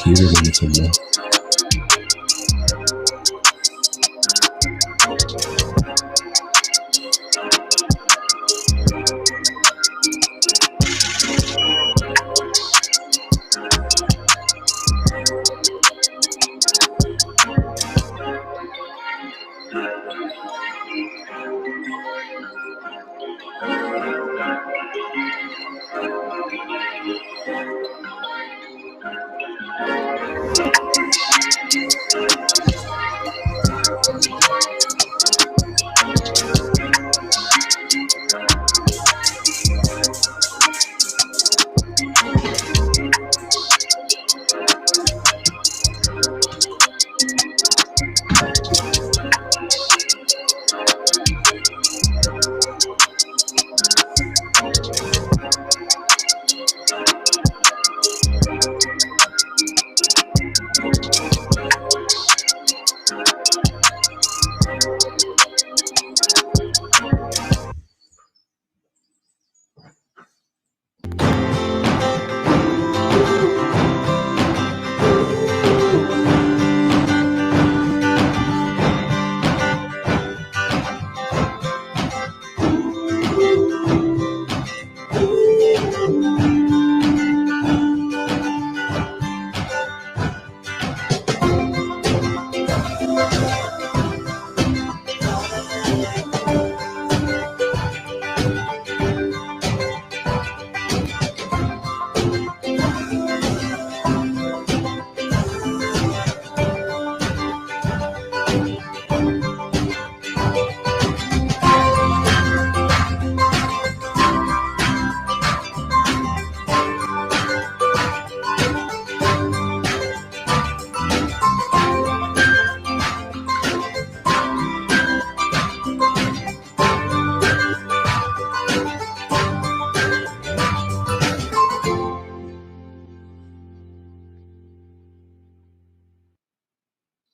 hear anything now.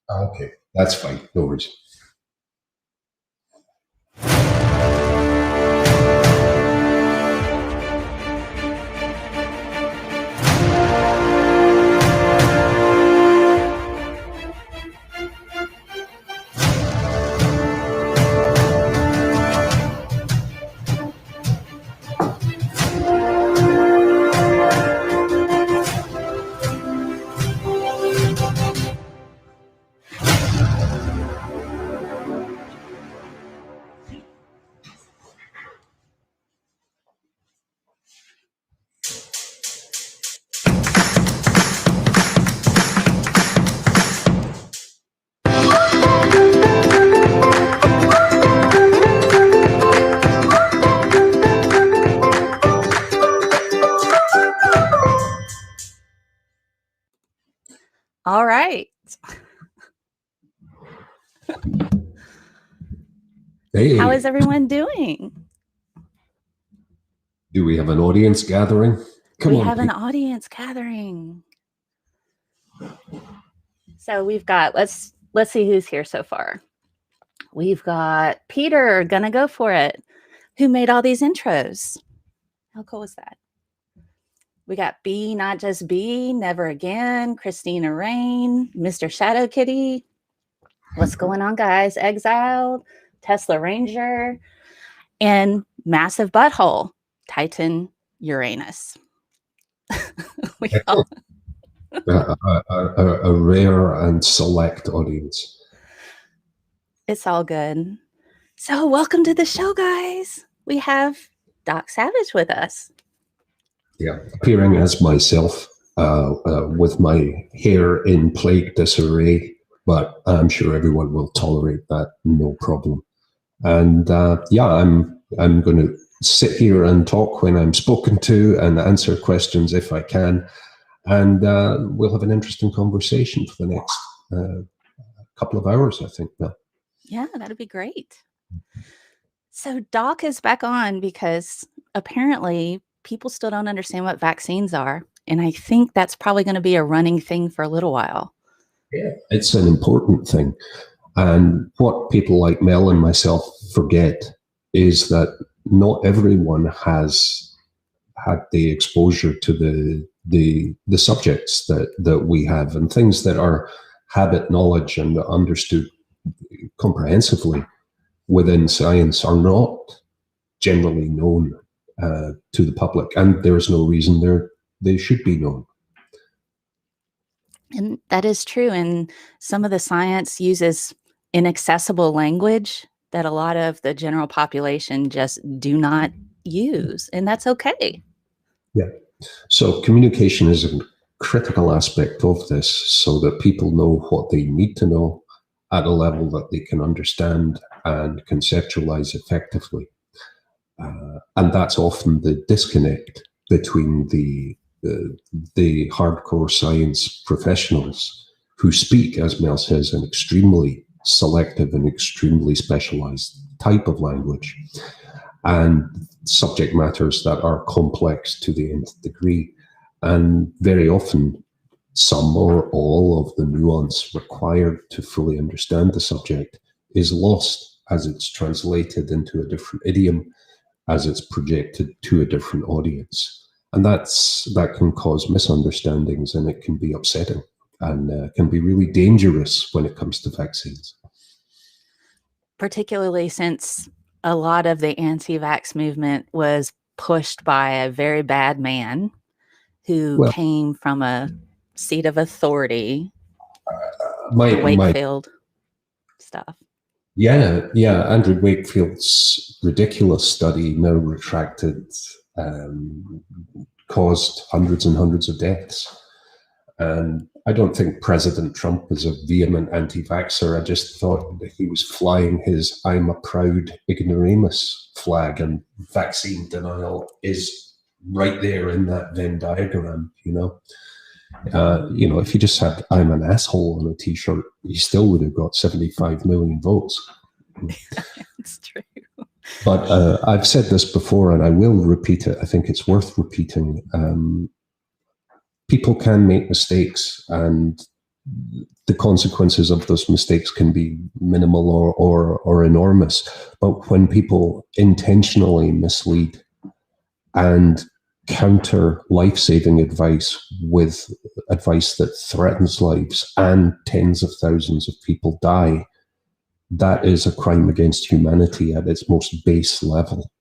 Okay, that's fine. No worries. All right. Hey, How is everyone doing? do we have an audience gathering? Come we on, have an people. audience gathering. So we've got, let's see who's here so far. We've got Peter, gonna go for it, who made all these intros. How cool is that? We got B, not just B, Never Again, Christina Rain, Mr. Shadow Kitty. What's going on, guys? Exiled, Tesla Ranger, and Massive Butthole, Titan Uranus. A rare and select audience. It's all good. So welcome to the show, guys. We have Doc Savage with us. Yeah, appearing as myself with my hair in plague disarray, but I'm sure everyone will tolerate that, no problem. And yeah, I'm going to sit here and talk when I'm spoken to and answer questions if I can. And we'll have an interesting conversation for the next couple of hours, I think. Now. Yeah, that'd be great. So Doc is back on because apparently people still don't understand what vaccines are. And I think that's probably going to be a running thing for a little while. Yeah, it's an important thing. And what people like Mel and myself forget is that not everyone has had the exposure to the the subjects that we have, and things that are habit knowledge and understood comprehensively within science are not generally known to the public, and there's no reason they should be known. And that is true. And some of the science uses inaccessible language that a lot of the general population just do not use, and that's okay. Yeah. So communication is a critical aspect of this, so that people know what they need to know at a level that they can understand and conceptualize effectively. And that's often the disconnect between the hardcore science professionals who speak, as Mel says, an extremely selective and extremely specialized type of language, and subject matters that are complex to the nth degree. And very often, some or all of the nuance required to fully understand the subject is lost as it's translated into a different idiom, as it's projected to a different audience. And that can cause misunderstandings, and it can be upsetting, and can be really dangerous when it comes to vaccines. Particularly since a lot of the anti-vax movement was pushed by a very bad man who came from a seat of authority, the Wakefield stuff. Yeah. Andrew Wakefield's ridiculous study, now retracted, caused hundreds and hundreds of deaths. And I don't think President Trump is a vehement anti-vaxxer. I just thought that he was flying his "I'm a proud ignoramus" flag, and vaccine denial is right there in that Venn diagram, if you just had "I'm an asshole" on a t-shirt, he still would have got 75 million votes. It's true. But I've said this before, and I will repeat it. I think it's worth repeating. People can make mistakes, and the consequences of those mistakes can be minimal or enormous. But when people intentionally mislead and counter life-saving advice with advice that threatens lives, and tens of thousands of people die, that is a crime against humanity at its most base level.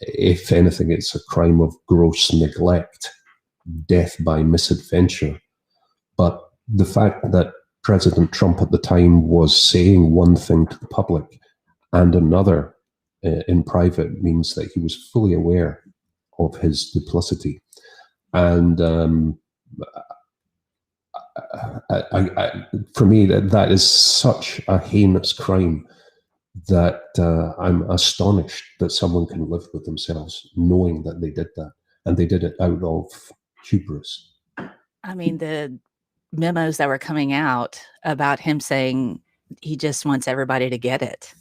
If anything, it's a crime of gross neglect, death by misadventure. But the fact that President Trump at the time was saying one thing to the public and another in private means that he was fully aware of his duplicity. And for me, that is such a heinous crime that I'm astonished that someone can live with themselves knowing that they did that, and they did it out of hubris. I mean, the memos that were coming out about him saying he just wants everybody to get it.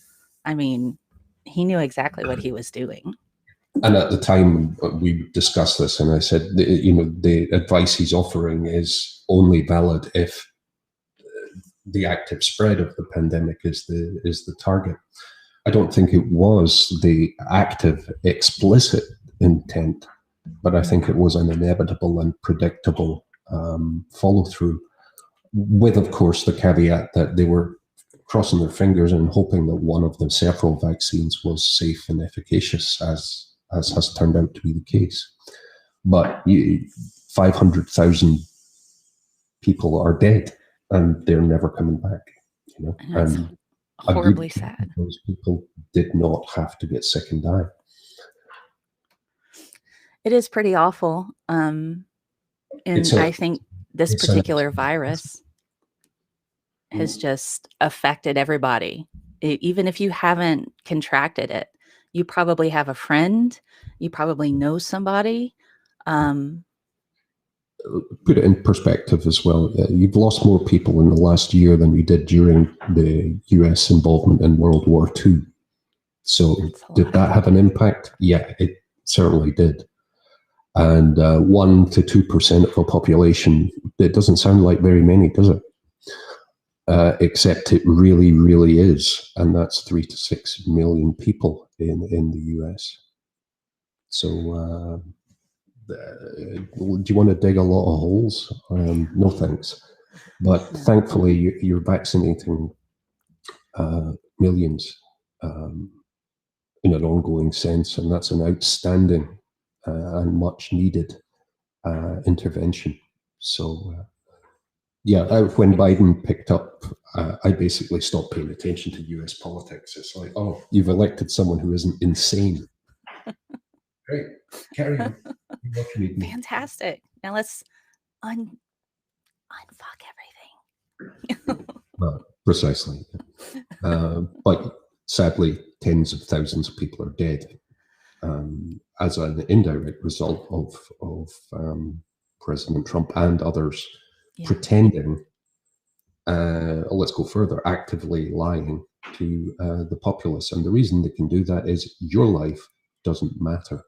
I mean, he knew exactly what he was doing. And at the time we discussed this, and I said, the advice he's offering is only valid if the active spread of the pandemic is the target. I don't think it was the active, explicit intent, but I think it was an inevitable and predictable follow-through, with, of course, the caveat that they were crossing their fingers and hoping that one of the several vaccines was safe and efficacious, as has turned out to be the case. But 500,000 people are dead, and they're never coming back. And horribly sad. Those people did not have to get sick and die. It is pretty awful. And I think this particular virus has just affected everybody. Even if you haven't contracted it, you probably have a friend, you probably know somebody. Put it in perspective as well. You've lost more people in the last year than you did during the US involvement in World War II. So did that have an impact? Yeah, it certainly did. And 1 to 2% of a population, it doesn't sound like very many, does it? Except it really, really is. And that's 3 to 6 million people in the US. So do you want to dig a lot of holes? No thanks. But thankfully, you're vaccinating millions in an ongoing sense, and that's an outstanding and much needed intervention. So, when Biden picked up, I basically stopped paying attention to US politics. It's like, oh, you've elected someone who isn't insane. Great, carry on. Fantastic. Now let's unfuck everything. Well, precisely. But sadly, tens of thousands of people are dead as an indirect result of President Trump and others pretending, let's go further, actively lying to the populace. And the reason they can do that is your life doesn't matter,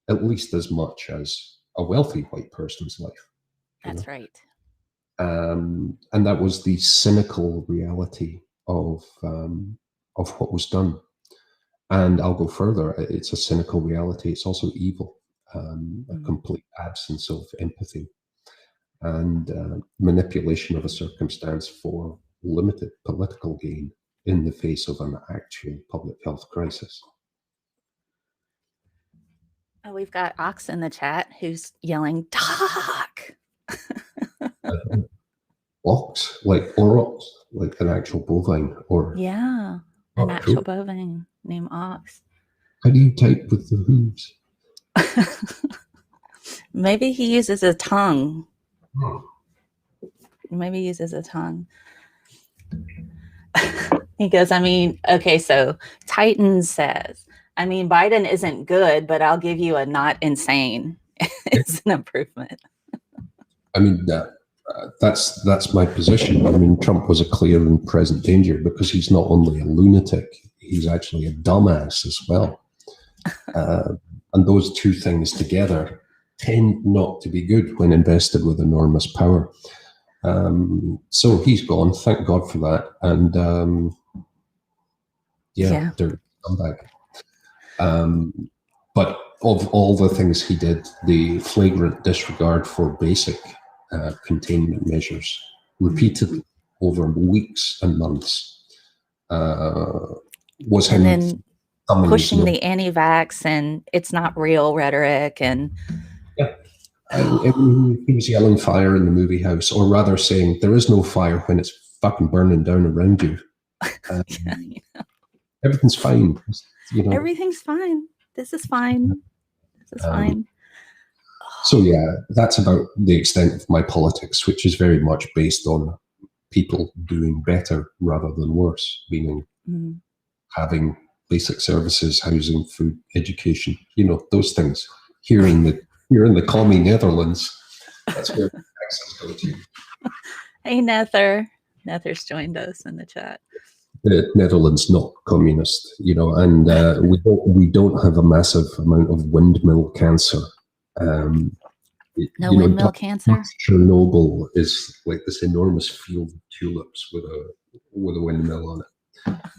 at least as much as a wealthy white person's life. That's right. And that was the cynical reality of what was done. And I'll go further. It's a cynical reality. It's also evil, a complete absence of empathy and manipulation of a circumstance for limited political gain in the face of an actual public health crisis. Oh, we've got Ox in the chat who's yelling, "Talk!" Ox, like aurochs, like an actual bovine, or an actual bovine named Ox. How do you type with the hooves? Maybe he uses a tongue. Maybe he uses a tongue. He goes, okay, so Titan says, Biden isn't good, but I'll give you a not insane. It's an improvement. That's my position. Trump was a clear and present danger because he's not only a lunatic, he's actually a dumbass as well. And those two things together tend not to be good when invested with enormous power. So he's gone, thank God for that. And they're come back. But of all the things he did, the flagrant disregard for basic containment measures repeatedly over weeks and months was him. And then pushing the anti-vax and it's not real rhetoric. And he was yelling fire in the movie house, or rather saying there is no fire when it's fucking burning down around you. Everything's fine. Everything's fine. This is fine. This is fine. So that's about the extent of my politics, which is very much based on people doing better rather than worse, meaning having basic services, housing, food, education, those things. Here in the commie Netherlands, that's where access go to. Hey, Nether. Nether's joined us in the chat. The Netherlands not communist, and we don't have a massive amount of windmill cancer. No windmill cancer. Chernobyl is like this enormous field of tulips with a windmill on it.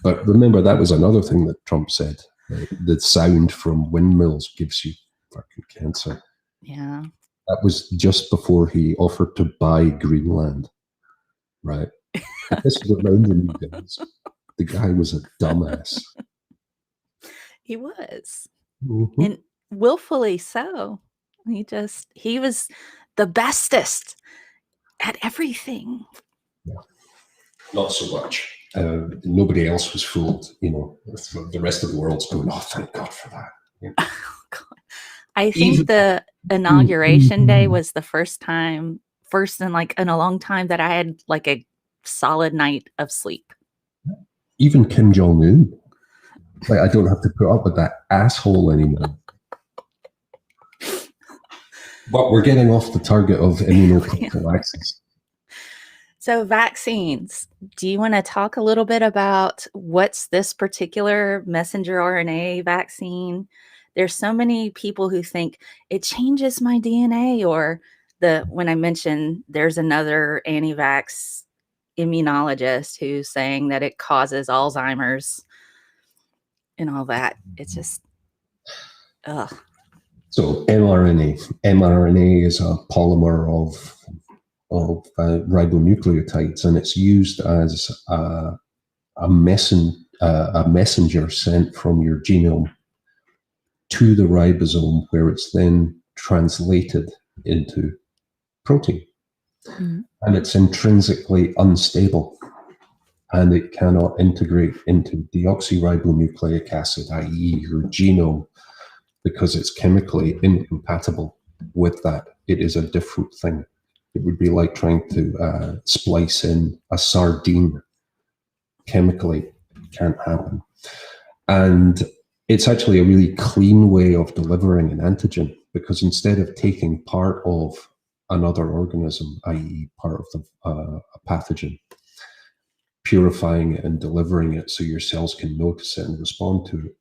But remember, that was another thing that Trump said. Right? The sound from windmills gives you fucking cancer. Yeah. That was just before he offered to buy Greenland. Right. This was reminding you guys. The guy was a dumbass. He was. And willfully so. He was the bestest at everything. Yeah. Not so much. Nobody else was fooled, the rest of the world's going, oh, thank God for that. Yeah. Oh, God. I think the inauguration day was the first in a long time that I had like a solid night of sleep. Even Kim Jong-un. Like, I don't have to put up with that asshole anymore. But we're getting off the target of immunoprophylaxis. So vaccines. Do you want to talk a little bit about what's this particular messenger RNA vaccine? There's so many people who think it changes my DNA, or when I mentioned there's another anti-vax immunologist who's saying that it causes Alzheimer's and all that. It's just, ugh. So mRNA is a polymer of ribonucleotides, and it's used as a messenger sent from your genome to the ribosome, where it's then translated into protein. Mm-hmm. And it's intrinsically unstable, and it cannot integrate into deoxyribonucleic acid, i.e. your genome, because it's chemically incompatible with that. It is a different thing. It would be like trying to splice in a sardine. Chemically, can't happen. And it's actually a really clean way of delivering an antigen, because instead of taking part of another organism, i.e. part of a pathogen, purifying it and delivering it so your cells can notice it and respond to it,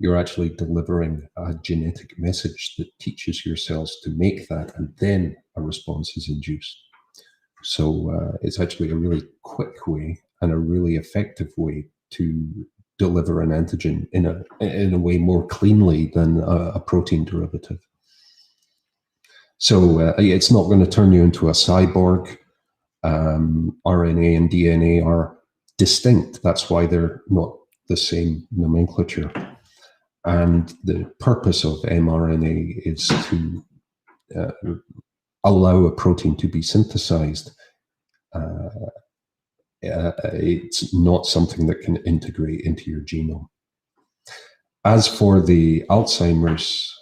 you're actually delivering a genetic message that teaches your cells to make that, and then a response is induced. So it's actually a really quick way and a really effective way to deliver an antigen in a way more cleanly than a protein derivative. So it's not going to turn you into a cyborg. RNA and DNA are distinct. That's why they're not the same nomenclature. And the purpose of mRNA is to allow a protein to be synthesized. It's not something that can integrate into your genome. As for the Alzheimer's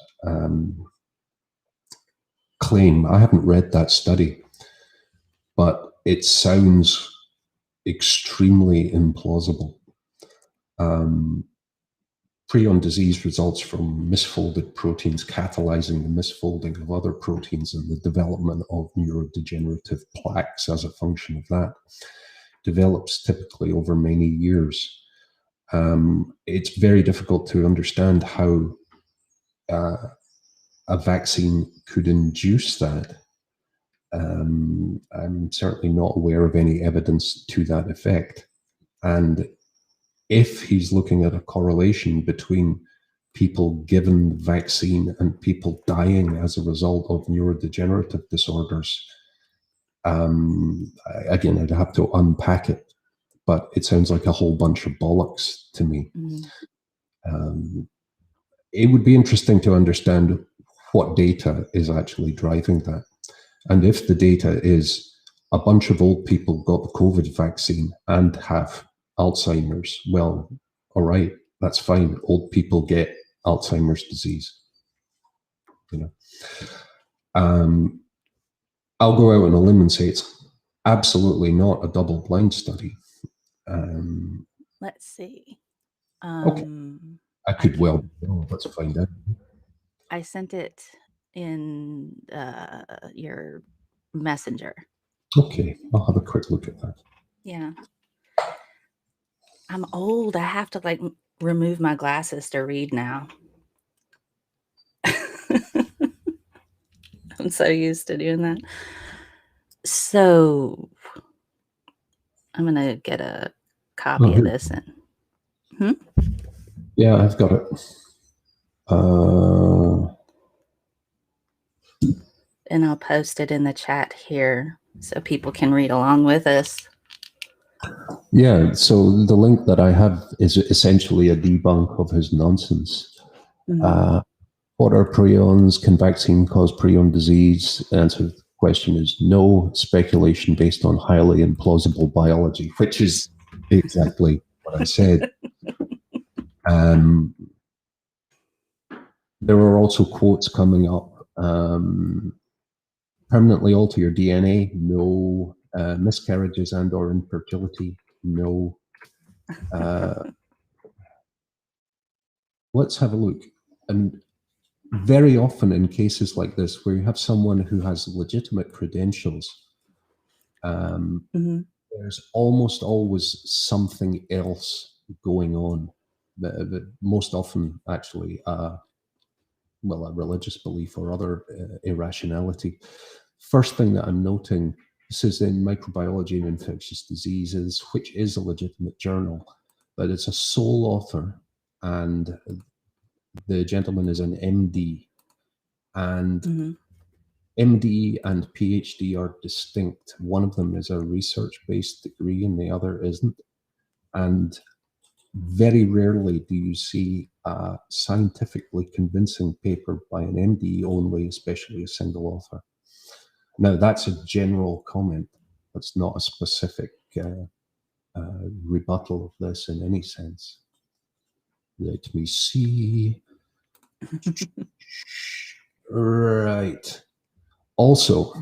claim, I haven't read that study, but it sounds extremely implausible. Prion disease results from misfolded proteins catalyzing the misfolding of other proteins and the development of neurodegenerative plaques as a function of that. Develops typically over many years. It's very difficult to understand how a vaccine could induce that. I'm certainly not aware of any evidence to that effect. And if he's looking at a correlation between people given the vaccine and people dying as a result of neurodegenerative disorders, again, I'd have to unpack it, but it sounds like a whole bunch of bollocks to me. Mm-hmm. It would be interesting to understand what data is actually driving that. And if the data is a bunch of old people got the COVID vaccine and have Alzheimer's, well, all right, that's fine. Old people get Alzheimer's disease. You know, I'll go out on a limb and say it's absolutely not a double-blind study. Let's see. Okay, I could well. Let's find out. I sent it in your messenger. Okay, I'll have a quick look at that. Yeah. I'm old. I have to like remove my glasses to read now. I'm so used to doing that. So I'm going to get a copy of this. And yeah, I've got it. And I'll post it in the chat here so people can read along with us. Yeah, so the link that I have is essentially a debunk of his nonsense. Mm-hmm. What are prions? Can vaccine cause prion disease? The answer to the question is no. Speculation based on highly implausible biology, which is exactly what I said. There are also quotes coming up. Permanently alter your DNA? No. Miscarriages and or infertility? No. Let's have a look. And very often in cases like this, where you have someone who has legitimate credentials, mm-hmm. There's almost always something else going on. But most often, actually, a religious belief or other irrationality. First thing that I'm noting, this is in Microbiology and Infectious Diseases, which is a legitimate journal, but it's a sole author, and the gentleman is an MD. And Mhm. MD and PhD are distinct. One of them is a research-based degree and the other isn't. And very rarely do you see a scientifically convincing paper by an MD only, especially a single author. Now, that's a general comment. That's not a specific rebuttal of this in any sense. Let me see. Right. Also,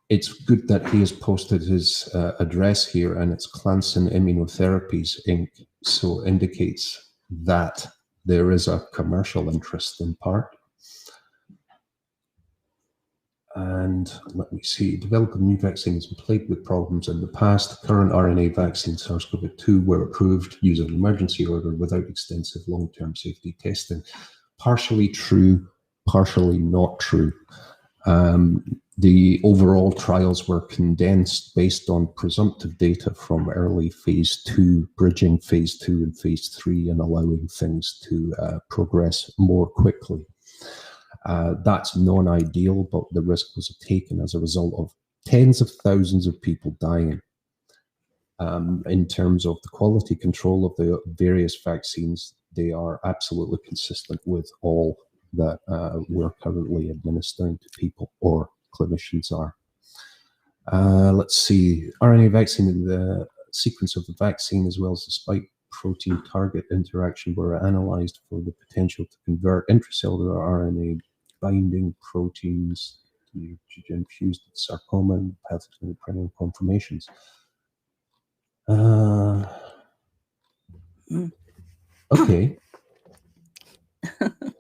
it's good that he has posted his address here, and it's Clanson Immunotherapies Inc. So indicates that there is a commercial interest in part. And let me see, developing new vaccines has been plagued with problems in the past. Current RNA vaccine SARS-CoV-2 were approved using an emergency order without extensive long-term safety testing. Partially true, partially not true. The overall trials were condensed based on presumptive data from early phase 2, bridging phase 2 and phase 3, and allowing things to progress more quickly. That's non-ideal, but the risk was taken as a result of tens of thousands of people dying. In terms of the quality control of the various vaccines, they are absolutely consistent with all that we're currently administering to people, or clinicians are. Let's see, RNA vaccine in the sequence of the vaccine as well as the spike protein target interaction were analyzed for the potential to convert intracellular RNA binding proteins to infused with sarcoma and pathogenic perennial conformations. Okay.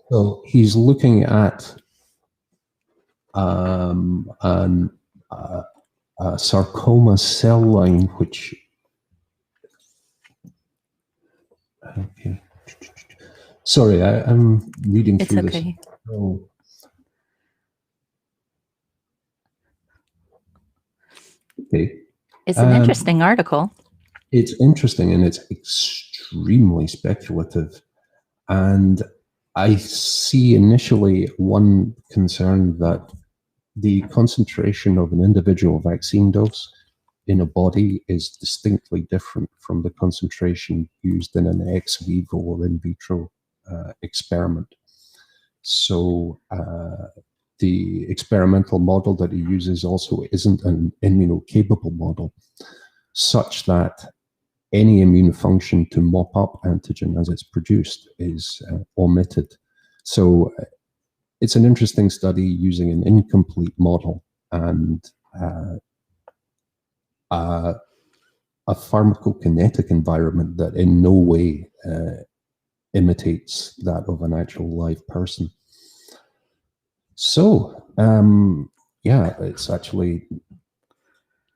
So he's looking at a sarcoma cell line, which, okay. Sorry, I'm reading through this. Oh. Okay. It's an interesting article. It's interesting, and it's extremely speculative. And I see initially one concern that the concentration of an individual vaccine dose in a body is distinctly different from the concentration used in an ex vivo or in vitro experiment. So the experimental model that he uses also isn't an immunocapable model, such that any immune function to mop up antigen as it's produced is omitted. So it's an interesting study using an incomplete model and a pharmacokinetic environment that in no way imitates that of an actual live person. So, yeah, it's actually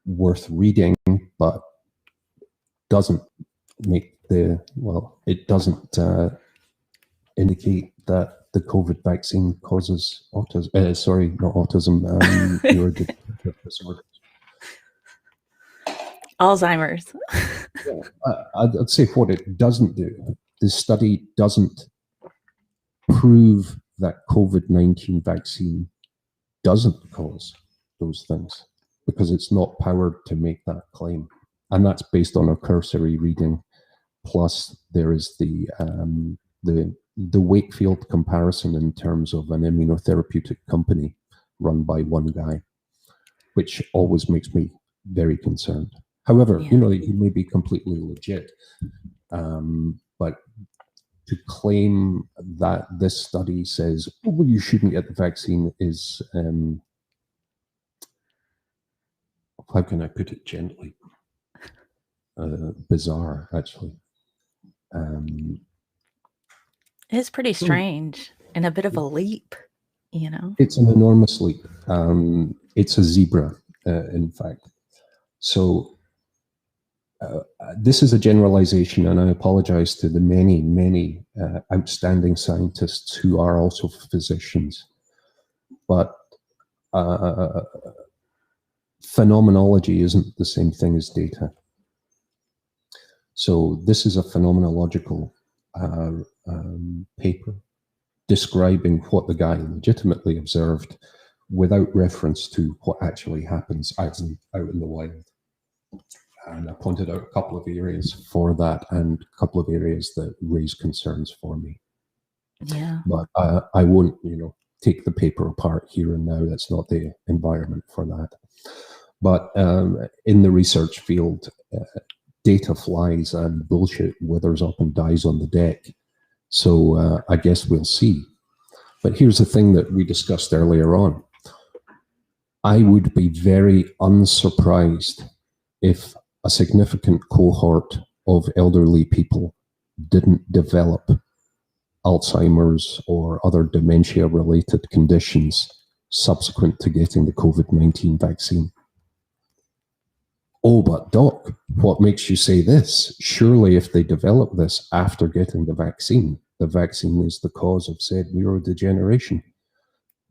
worth reading, but doesn't make the, well, it doesn't indicate that the COVID vaccine causes autism, sorry, not autism, neurodegenerative disorders. Alzheimer's. I'd say what it doesn't do, the study doesn't prove that COVID-19 vaccine doesn't cause those things, because it's not powered to make that claim. And that's based on a cursory reading. Plus, there is the Wakefield comparison in terms of an immunotherapeutic company run by one guy, which always makes me very concerned. However, you know, he may be completely legit, but to claim that this study says, oh, well, you shouldn't get the vaccine is, how can I put it gently? Bizarre, actually. It's pretty strange and a bit of a leap, you know? It's an enormous leap. It's a zebra, in fact. So this is a generalization, and I apologize to the many, many outstanding scientists who are also physicians. But phenomenology isn't the same thing as data. So this is a phenomenological paper, describing what the guy legitimately observed without reference to what actually happens out in the wild. And I pointed out a couple of areas for that and a couple of areas that raise concerns for me. Yeah. But I won't, take the paper apart here and now. That's not the environment for that. But in the research field, data flies and bullshit withers up and dies on the deck. So I guess we'll see. But here's the thing that we discussed earlier on. I would be very unsurprised if a significant cohort of elderly people didn't develop Alzheimer's or other dementia-related conditions subsequent to getting the COVID-19 vaccine. Oh, but Doc, what makes you say this? Surely if they develop this after getting the vaccine is the cause of said neurodegeneration.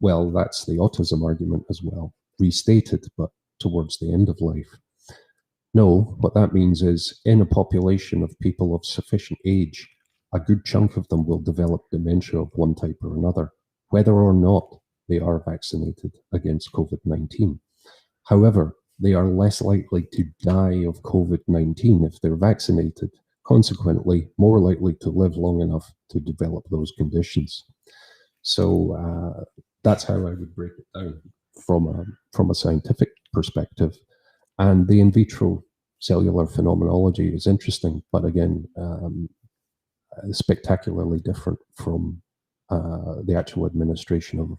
Well, that's the autism argument as well, restated, but towards the end of life. No, what that means is in a population of people of sufficient age, a good chunk of them will develop dementia of one type or another, whether or not they are vaccinated against COVID-19. However, they are less likely to die of COVID-19 if they're vaccinated, consequently, more likely to live long enough to develop those conditions. So that's how I would break it down from a scientific perspective. And the in vitro cellular phenomenology is interesting, but again, spectacularly different from the actual administration of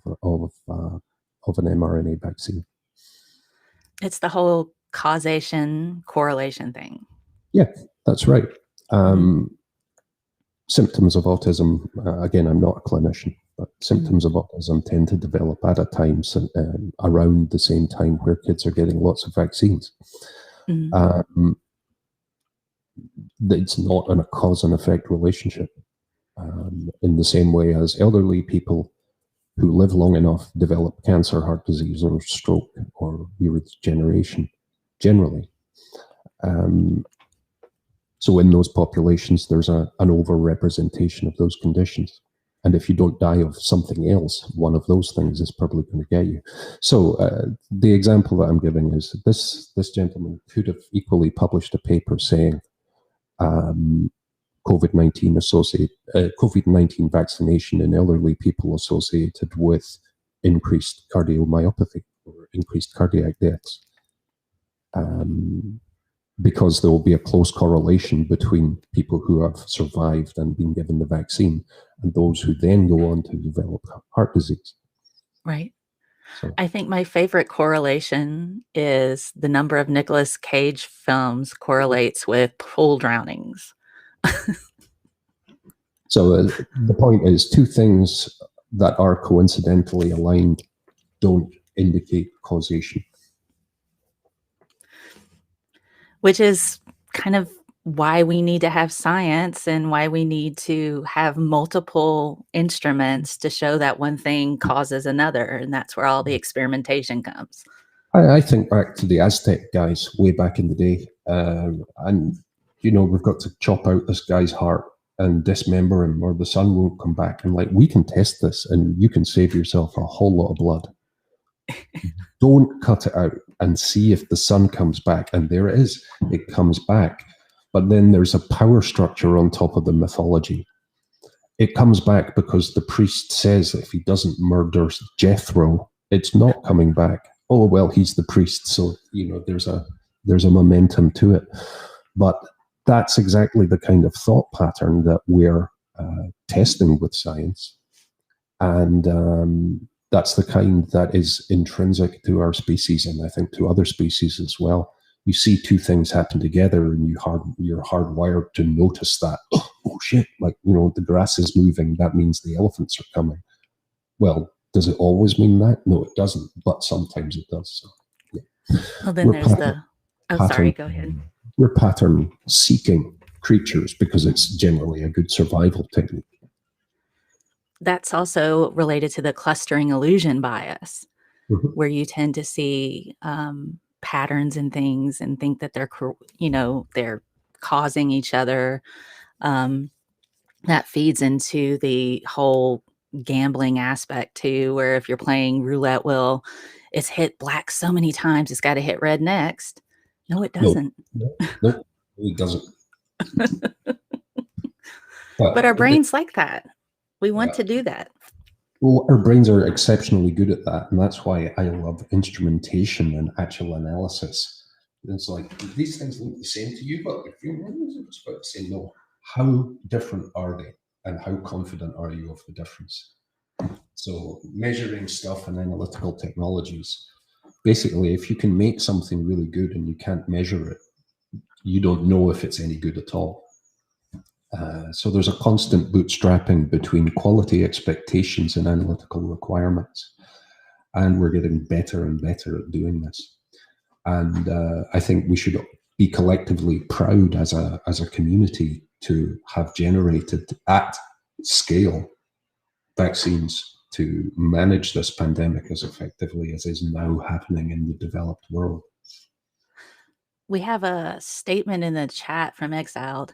an mRNA vaccine. It's the whole causation correlation thing. Yeah, that's right. Symptoms of autism, again, I'm not a clinician, but symptoms of autism tend to develop at a time around the same time where kids are getting lots of vaccines. It's not a cause and effect relationship in the same way as elderly people who live long enough develop cancer, heart disease, or stroke, or neurodegeneration generally. So in those populations, there's an overrepresentation of those conditions. And if you don't die of something else, one of those things is probably going to get you. So the example that I'm giving is this gentleman could have equally published a paper saying COVID-19 vaccination in elderly people associated with increased cardiomyopathy or increased cardiac deaths. Because there will be a close correlation between people who have survived and been given the vaccine and those who then go on to develop heart disease. Right. So, I think my favorite correlation is the number of Nicolas Cage films correlates with pool drownings. So the point is, two things that are coincidentally aligned don't indicate causation. Which is kind of why we need to have science and why we need to have multiple instruments to show that one thing causes another. And that's where all the experimentation comes. I think back to the Aztec guys way back in the day. And, we've got to chop out this guy's heart and dismember him or the sun won't come back. And we can test this and you can save yourself a whole lot of blood. Don't cut it out and see if the sun comes back. And there it is. It comes back. But then there's a power structure on top of the mythology. It comes back because the priest says if he doesn't murder Jethro, it's not coming back. Oh, well, he's the priest. So, there's a momentum to it. But that's exactly the kind of thought pattern that we're testing with science. And that's the kind that is intrinsic to our species and I think to other species as well. You see two things happen together and you're hardwired to notice that, oh shit, the grass is moving, that means the elephants are coming. Well, does it always mean that? No, it doesn't, but sometimes it does. So, yeah. Well, then there's sorry, go ahead. We're pattern-seeking creatures because it's generally a good survival technique. That's also related to the clustering illusion bias, where you tend to see patterns in things and think that they're causing each other. That feeds into the whole gambling aspect too, where if you're playing roulette wheel, it's hit black so many times, it's got to hit red next. No, it No, doesn't. no, it doesn't. But our brains like that. We want to do that. Well, our brains are exceptionally good at that, and that's why I love instrumentation and actual analysis. It's like, these things look the same to you, but if you're about to say no, how different are they, and how confident are you of the difference? So measuring stuff and analytical technologies, basically, if you can make something really good and you can't measure it, you don't know if it's any good at all. So there's a constant bootstrapping between quality expectations and analytical requirements. And we're getting better and better at doing this. And I think we should be collectively proud as a community to have generated at scale vaccines to manage this pandemic as effectively as is now happening in the developed world. We have a statement in the chat from Exiled.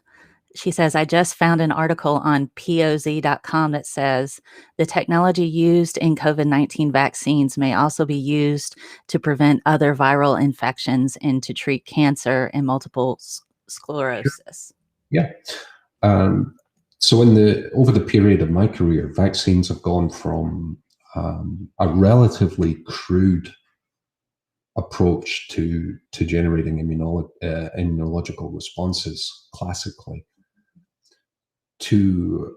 She says, I just found an article on POZ.com that says the technology used in COVID-19 vaccines may also be used to prevent other viral infections and to treat cancer and multiple sclerosis. Yeah. So over the period of my career, vaccines have gone from a relatively crude approach to generating immunological responses classically, to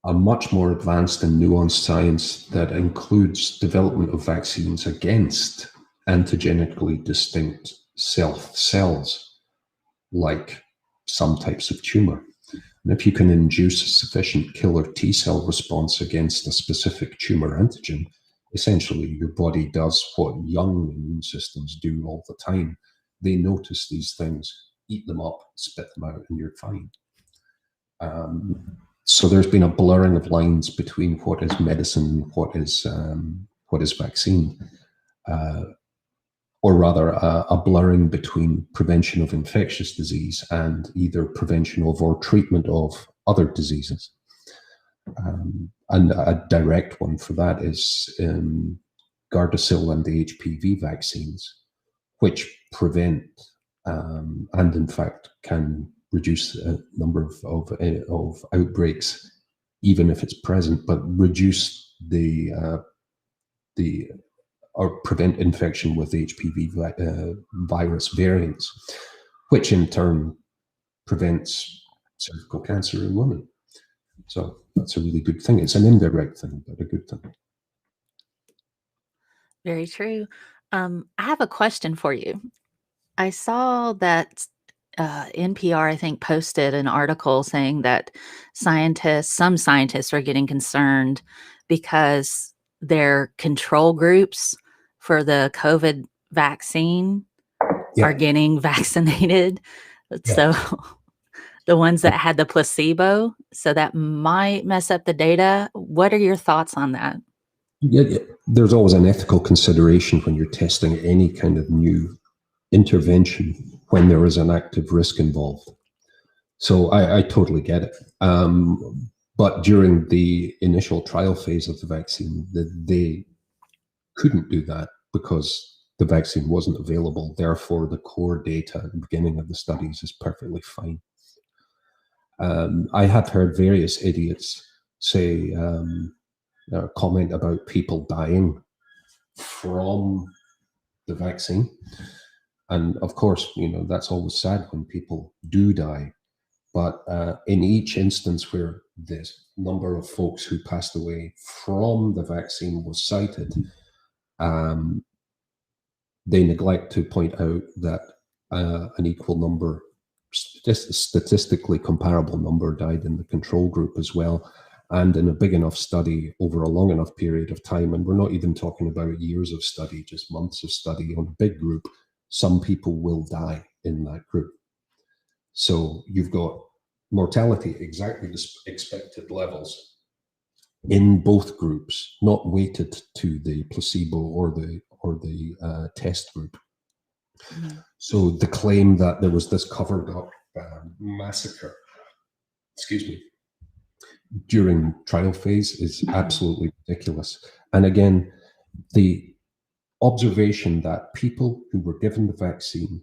a much more advanced and nuanced science that includes development of vaccines against antigenically distinct cells, like some types of tumor. And if you can induce a sufficient killer T cell response against a specific tumor antigen, essentially your body does what young immune systems do all the time. They notice these things, eat them up, spit them out, and you're fine. So there's been a blurring of lines between what is medicine and what is vaccine, or rather a blurring between prevention of infectious disease and either prevention of or treatment of other diseases. And a direct one for that is Gardasil and the HPV vaccines, which prevent and in fact can reduce the number of outbreaks, even if it's present, but reduce or prevent infection with HPV virus variants, which in turn prevents cervical cancer in women. So that's a really good thing. It's an indirect thing, but a good thing. Very true. I have a question for you. I saw that NPR, I think, posted an article saying that some scientists are getting concerned because their control groups for the COVID vaccine are getting vaccinated. So the ones that had the placebo, so that might mess up the data. What are your thoughts on that? Yeah, there's always an ethical consideration when you're testing any kind of new intervention when there is an active risk involved. So I totally get it. But during the initial trial phase of the vaccine, they couldn't do that because the vaccine wasn't available. Therefore, the core data at the beginning of the studies is perfectly fine. I have heard various idiots say, comment about people dying from the vaccine. And of course, that's always sad when people do die. But in each instance where this number of folks who passed away from the vaccine was cited, they neglect to point out that an equal number, statistically comparable number, died in the control group as well. And in a big enough study over a long enough period of time, and we're not even talking about years of study, just months of study on a big group, some people will die in that group. So you've got mortality exactly the expected levels in both groups, not weighted to the placebo or the test group. Mm-hmm. So the claim that there was this covered up massacre, during trial phase is absolutely ridiculous. And again, the observation that people who were given the vaccine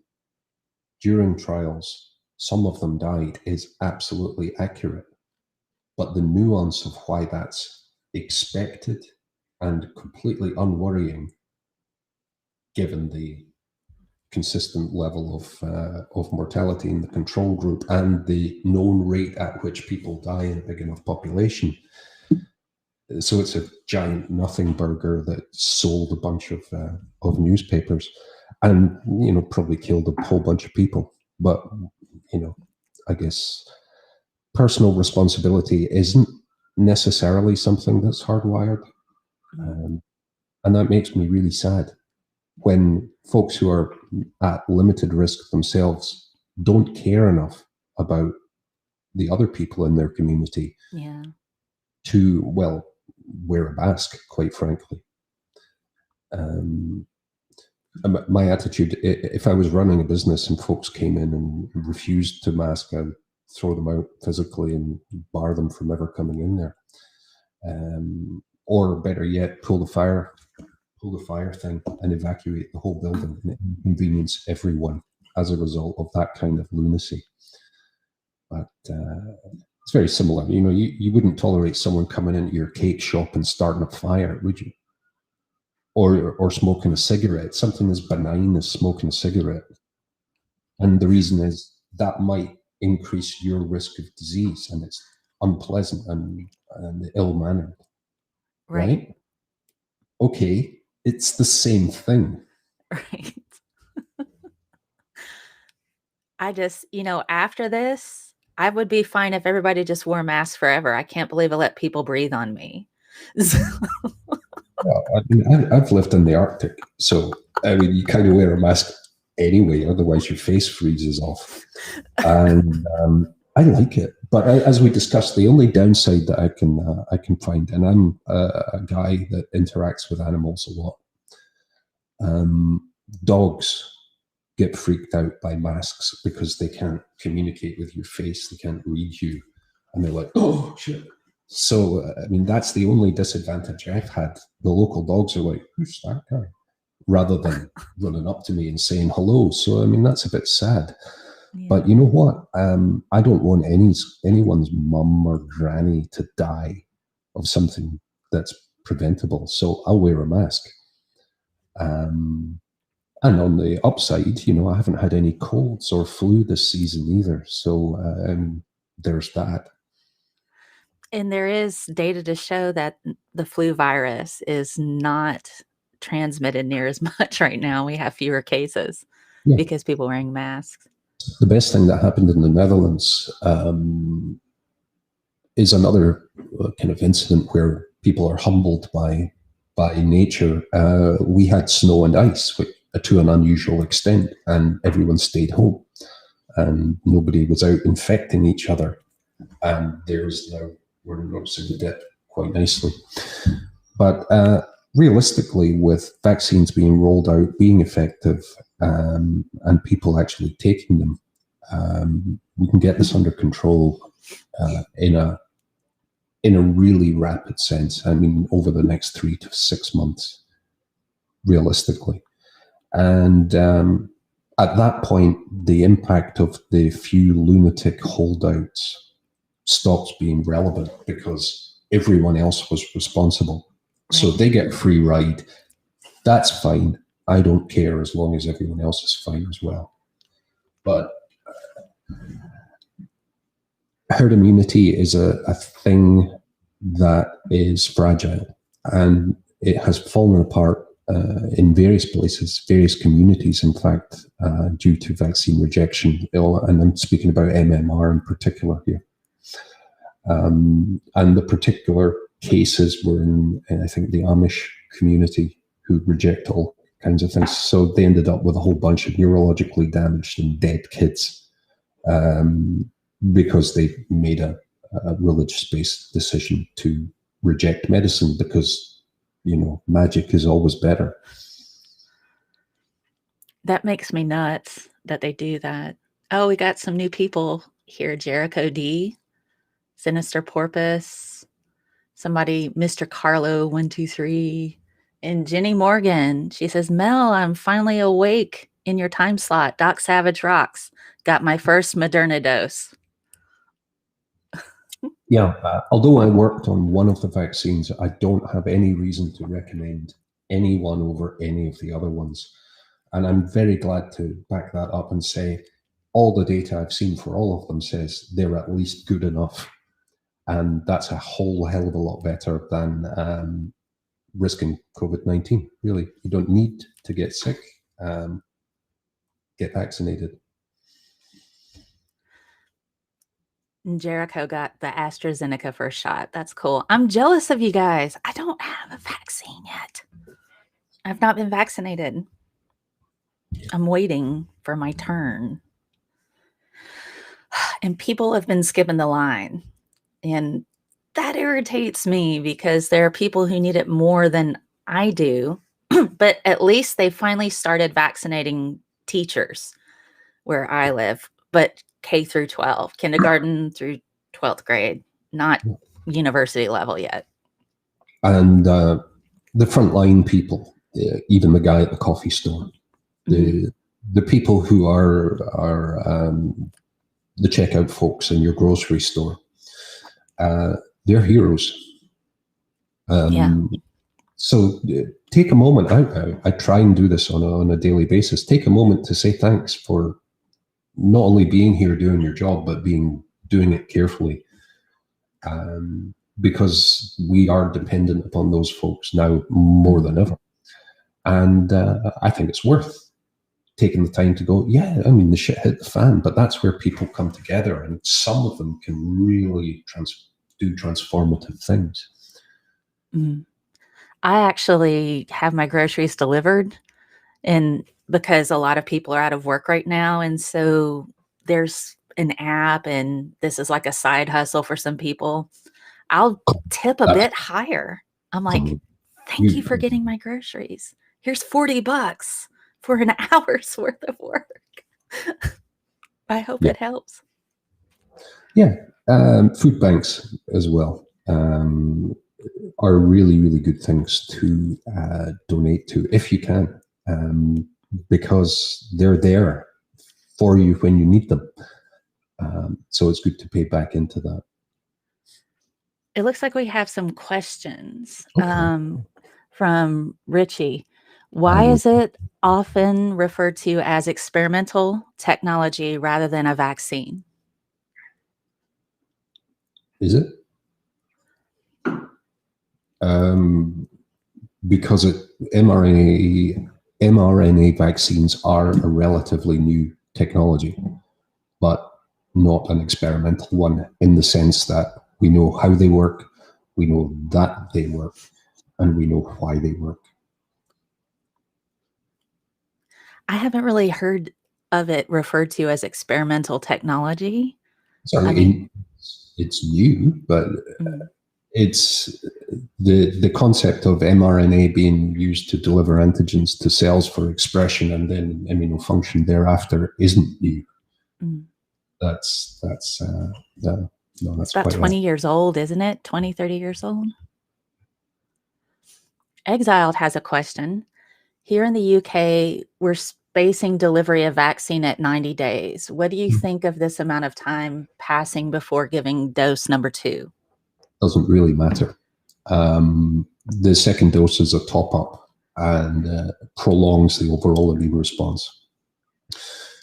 during trials, some of them died, is absolutely accurate. But the nuance of why that's expected and completely unworrying, given the consistent level of mortality in the control group and the known rate at which people die in a big enough population. So it's a giant nothing burger that sold a bunch of newspapers, and probably killed a whole bunch of people. But I guess personal responsibility isn't necessarily something that's hardwired, and that makes me really sad when folks who are at limited risk themselves don't care enough about the other people in their community to, well, wear a mask, quite frankly. My attitude, if I was running a business and folks came in and refused to mask, I'd throw them out physically and bar them from ever coming in there. Or better yet, pull the fire thing and evacuate the whole building and inconvenience everyone as a result of that kind of lunacy. But it's very similar. You wouldn't tolerate someone coming into your cake shop and starting a fire, would you? Or smoking a cigarette, something as benign as smoking a cigarette. And the reason is that might increase your risk of disease, and it's unpleasant and ill-mannered. Right? Okay, it's the same thing. Right. I just, after this, I would be fine if everybody just wore masks forever. I can't believe I let people breathe on me. Well, I've lived in the Arctic, so you kind of wear a mask anyway, otherwise your face freezes off. And I like it, but as we discussed, the only downside that I can find, and I'm a guy that interacts with animals a lot. Dogs get freaked out by masks because they can't communicate with your face, they can't read you, and they're like, "Oh shit." So, that's the only disadvantage I've had. The local dogs are like, "Who's that guy?" rather than running up to me and saying hello. So, that's a bit sad. Yeah. But you know what? I don't want anyone's mum or granny to die of something that's preventable. So I'll wear a mask. And on the upside, I haven't had any colds or flu this season either. So there's that. And there is data to show that the flu virus is not transmitted near as much right now. We have fewer cases because people are wearing masks. The best thing that happened in the Netherlands is another kind of incident where people are humbled by nature. We had snow and ice to an unusual extent, and everyone stayed home, and nobody was out infecting each other. And we're noticing the dip quite nicely. But realistically, with vaccines being rolled out, being effective, and people actually taking them, we can get this under control in a really rapid sense. Over the next 3 to 6 months, realistically. And at that point, the impact of the few lunatic holdouts stops being relevant because everyone else was responsible. Right. So they get free ride. That's fine. I don't care as long as everyone else is fine as well. But herd immunity is a thing that is fragile, and it has fallen apart in various places, various communities, in fact, due to vaccine rejection. And I'm speaking about MMR in particular here. And the particular cases were in, I think, the Amish community, who reject all kinds of things. So they ended up with a whole bunch of neurologically damaged and dead kids because they made a religious-based decision to reject medicine because, magic is always better. That makes me nuts that they do that. Oh, we got some new people here. Jericho D Sinister Porpoise, somebody, Mr. Carlo 123, and Jenny Morgan. She says, Mel, I'm finally awake in your time slot. Doc Savage rocks. Got my first Moderna dose. Yeah, although I worked on one of the vaccines, I don't have any reason to recommend any one over any of the other ones. And I'm very glad to back that up and say all the data I've seen for all of them says they're at least good enough. And that's a whole hell of a lot better than risking COVID-19. Really, you don't need to get sick. Get vaccinated. Jericho got the AstraZeneca first shot. That's cool. I'm jealous of you guys. I don't have a vaccine yet. I've not been vaccinated. I'm waiting for my turn. And people have been skipping the line. And that irritates me because there are people who need it more than I do. But at least they finally started vaccinating teachers where I live, but K through 12, kindergarten through 12th grade, not university level yet. And the frontline people, even the guy at the coffee store, the people who are the checkout folks in your grocery store, they're heroes. So take a moment. I try and do this on a daily basis. Take a moment to say thanks for not only being here doing your job, but doing it carefully. Because we are dependent upon those folks now more than ever. And I think it's worth taking the time to go, yeah, I mean, the shit hit the fan, but that's where people come together, and some of them can really do transformative things. I actually have my groceries delivered, and because a lot of people are out of work right now, and so there's an app, and this is like a side hustle for some people. I'll tip a bit higher. I'm like, thank you for getting my groceries. Here's $40 for an hour's worth of work. I hope it helps. Yeah. Food banks as well are really, really good things to donate to if you can, because they're there for you when you need them. So it's good to pay back into that. It looks like we have some questions from Richie. Why is it often referred to as experimental technology rather than a vaccine? Is it? Because mRNA vaccines are a relatively new technology, but not an experimental one in the sense that we know how they work, we know that they work, and we know why they work. I haven't really heard of it referred to as experimental technology. Sorry, it's new, but it's the concept of mRNA being used to deliver antigens to cells for expression and then immunofunction thereafter isn't new. That's about 20 years old, isn't it? 20, 30 years old. Exiled has a question. Here in the UK, we're spacing delivery of vaccine at 90 days. What do you think of this amount of time passing before giving dose number 2? Doesn't really matter. The second dose is a top-up and prolongs the overall immune response.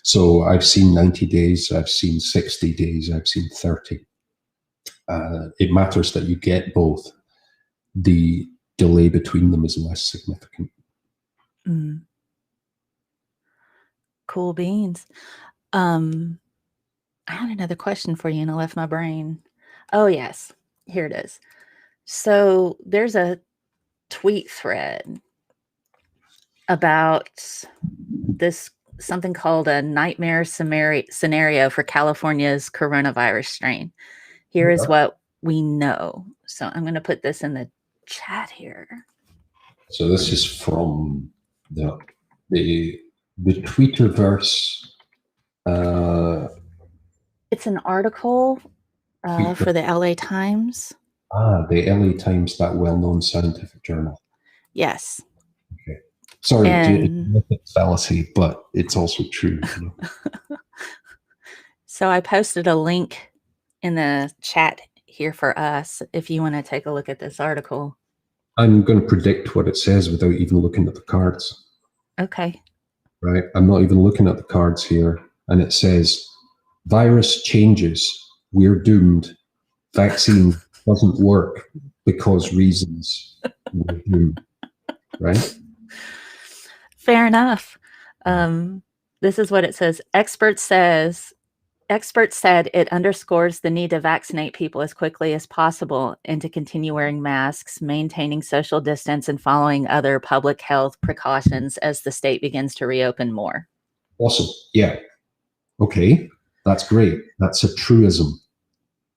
So I've seen 90 days, I've seen 60 days, I've seen 30. It matters that you get both. The delay between them is less significant. Cool beans. I had another question for you and I left my brain. Oh, yes. Here it is. So there's a tweet thread about this, something called a nightmare scenario for California's coronavirus strain. Here is what we know. So I'm going to put this in the chat here. So this is from the Twitterverse. It's an article For the LA Times. The LA Times, that well-known scientific journal. Yes. Okay. Sorry, And it's fallacy, but it's also true. You know? so I posted a link in the chat here for us if you want to take a look at this article. I'm going to predict what it says without even looking at the cards. Okay. Right? I'm not even looking at the cards here. And it says, virus changes. We're doomed. Vaccine doesn't work because reasons. We're doomed. Right? Fair enough. This is what it says. Experts said it underscores the need to vaccinate people as quickly as possible and to continue wearing masks, maintaining social distance, and following other public health precautions as the state begins to reopen more. Awesome. Yeah. Okay. That's great. That's a truism.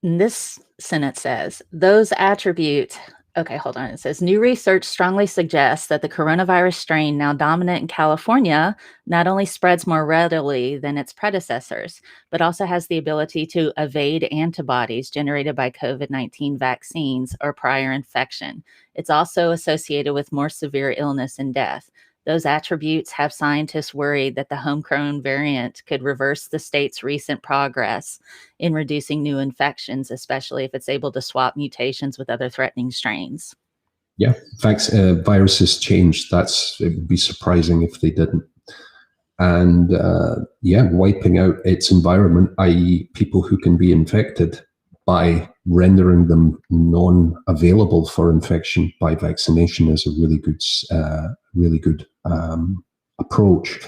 And this sentence says, those attributes. Okay, hold on. It says, new research strongly suggests that the coronavirus strain now dominant in California not only spreads more readily than its predecessors, but also has the ability to evade antibodies generated by COVID-19 vaccines or prior infection. It's also associated with more severe illness and death. Those attributes have scientists worried that the homegrown variant could reverse the state's recent progress in reducing new infections, especially if it's able to swap mutations with other threatening strains. Yeah, viruses change. It would be surprising if they didn't. And wiping out its environment, i.e. people who can be infected, by rendering them non-available for infection by vaccination is a really good approach.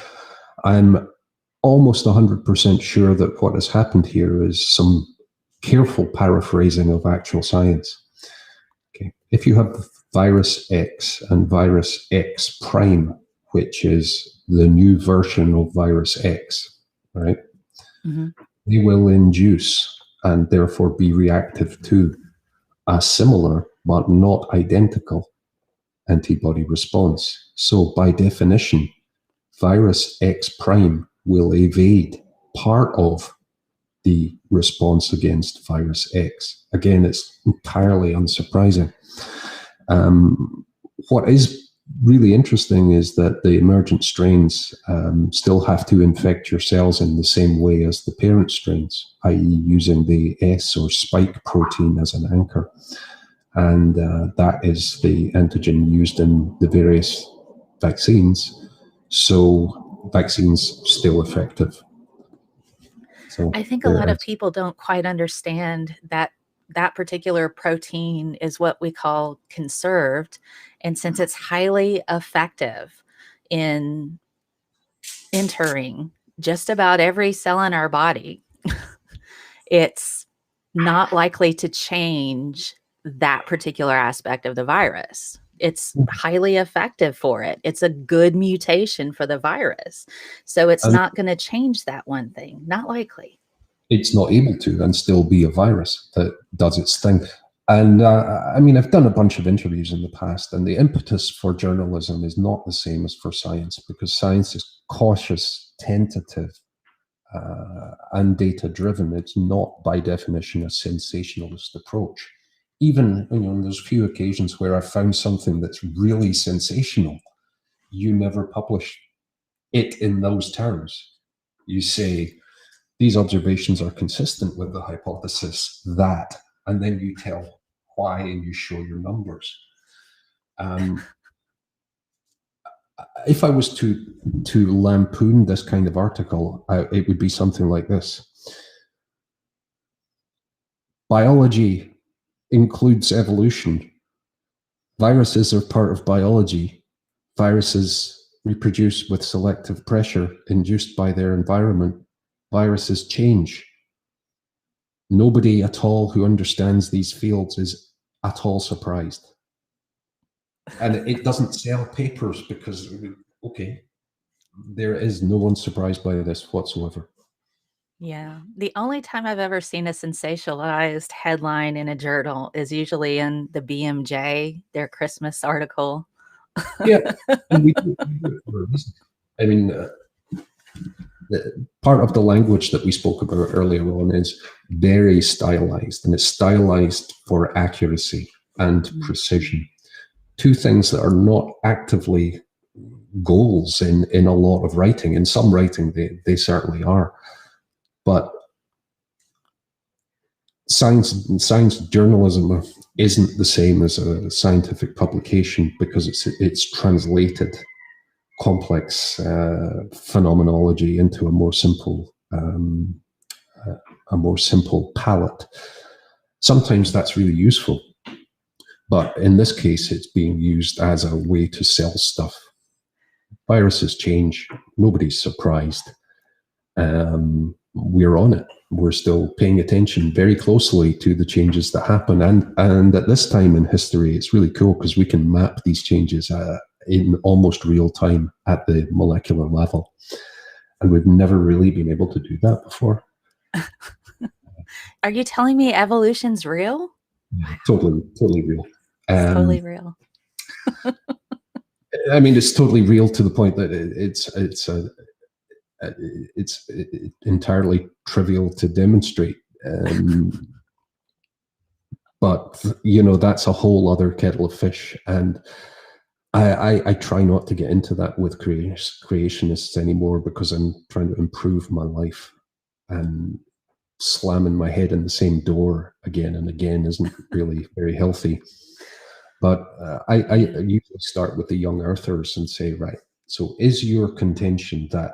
I'm almost 100% sure that what has happened here is some careful paraphrasing of actual science. Okay. If you have virus X and virus X prime, which is the new version of virus X, right? Mm-hmm. They will induce and therefore be reactive to a similar but not identical antibody response. So by definition, virus X prime will evade part of the response against virus X. Again, it's entirely unsurprising. What is really interesting is that the emergent strains still have to infect your cells in the same way as the parent strains, i.e. using the S or spike protein as an anchor. And that is the antigen used in the various vaccines. So vaccines still effective. So I think a lot of people don't quite understand that that particular protein is what we call conserved. And since it's highly effective in entering just about every cell in our body, it's not likely to change that particular aspect of the virus. It's highly effective for it. It's a good mutation for the virus. So it's not going to change that one thing. Not likely. It's not able to and still be a virus that does its thing. And I mean, I've done a bunch of interviews in the past, and the impetus for journalism is not the same as for science, because science is cautious, tentative, and data-driven. It's not, by definition, a sensationalist approach. Even, there's few occasions where I found something that's really sensational. You never publish it in those terms. You say, these observations are consistent with the hypothesis that, and then you tell why and you show your numbers. If I was to lampoon this kind of article, it would be something like this. Biology includes evolution. Viruses are part of biology. Viruses reproduce with selective pressure induced by their environment. Viruses change. Nobody at all who understands these fields is at all surprised. And it doesn't sell papers because, okay, there is no one surprised by this whatsoever. Yeah. The only time I've ever seen a sensationalized headline in a journal is usually in the BMJ, their Christmas article. Yeah. And we do it for a reason. I mean, part of the language that we spoke about earlier on is very stylized, and it's stylized for accuracy and precision. Two things that are not actively goals in a lot of writing. In some writing, they certainly are. But science journalism isn't the same as a scientific publication because it's translated complex phenomenology into a more simple palette. Sometimes that's really useful, but in this case, it's being used as a way to sell stuff. Viruses change. Nobody's surprised. We're on it. We're still paying attention very closely to the changes that happen. And at this time in history, it's really cool because we can map these changes in almost real time at the molecular level. And we've never really been able to do that before. Are you telling me evolution's real? Yeah, totally real. It's totally real. I mean, it's totally real to the point that it's entirely trivial to demonstrate. But, you know, that's a whole other kettle of fish. And I try not to get into that with creationists anymore because I'm trying to improve my life, and slamming my head in the same door again and again isn't really very healthy. But I usually start with the young earthers and say, right, so is your contention that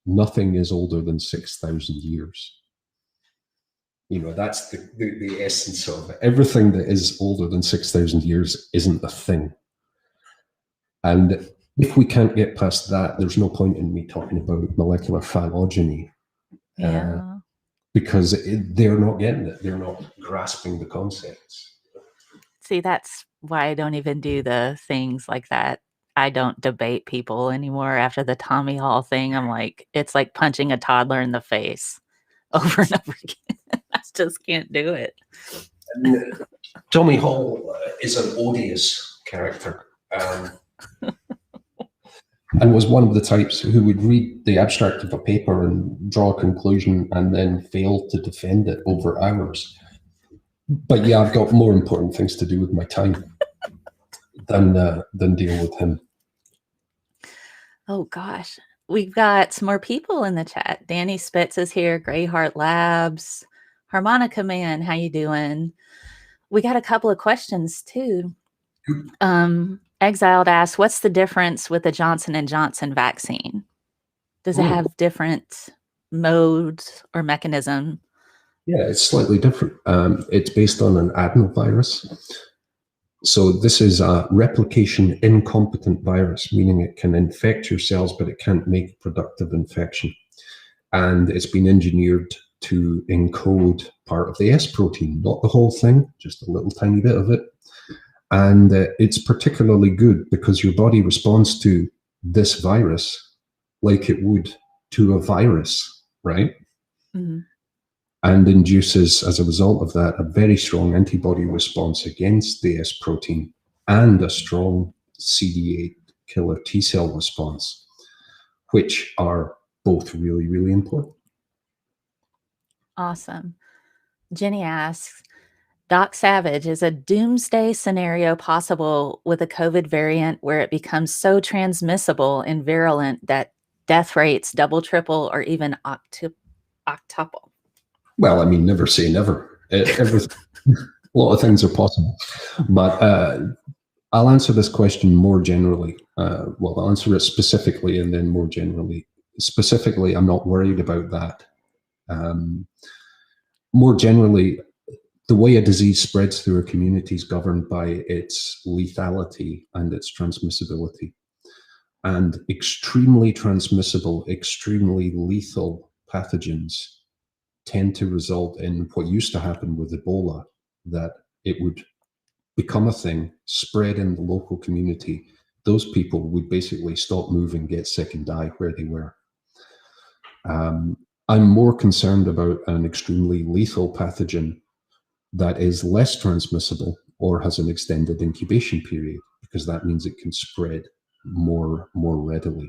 nothing is older than 6,000 years? You know, that's the essence of it. Everything that is older than 6,000 years isn't a thing. And if we can't get past that, there's no point in me talking about molecular phylogeny. Because they're not getting it. They're not grasping the concepts. See, that's why I don't even do the things like that. I don't debate people anymore after the Tommy Hall thing. I'm like, it's like punching a toddler in the face over and over again. I just can't do it. Tommy Hall is an odious character. And was one of the types who would read the abstract of a paper and draw a conclusion and then fail to defend it over hours. But yeah, I've got more important things to do with my time than deal with him. Oh gosh, we've got some more people in the chat. Danny Spitz is here. Greyheart Labs, Harmonica Man, how you doing? We got a couple of questions too. Exiled asks, what's the difference with the Johnson & Johnson vaccine? Does it have different modes or mechanism? Yeah, it's slightly different. It's based on an adenovirus. So this is a replication incompetent virus, meaning it can infect your cells, but it can't make productive infection. And it's been engineered to encode part of the S protein, not the whole thing, just a little tiny bit of it. And it's particularly good because your body responds to this virus like it would to a virus, right? Mm-hmm. And induces, as a result of that, a very strong antibody response against the S protein and a strong CD8 killer T cell response, which are both really, really important. Awesome. Jenny asks, Doc Savage, is a doomsday scenario possible with a COVID variant where it becomes so transmissible and virulent that death rates double, triple, or even octuple? Well, I mean, never say never. A lot of things are possible. But I'll answer this question more generally. Well, I'll answer it specifically and then more generally. Specifically, I'm not worried about that. More generally, the way a disease spreads through a community is governed by its lethality and its transmissibility. And extremely transmissible, extremely lethal pathogens tend to result in what used to happen with Ebola, that it would become a thing, spread in the local community. Those people would basically stop moving, get sick, and die where they were. I'm more concerned about an extremely lethal pathogen that is less transmissible or has an extended incubation period, because that means it can spread more readily.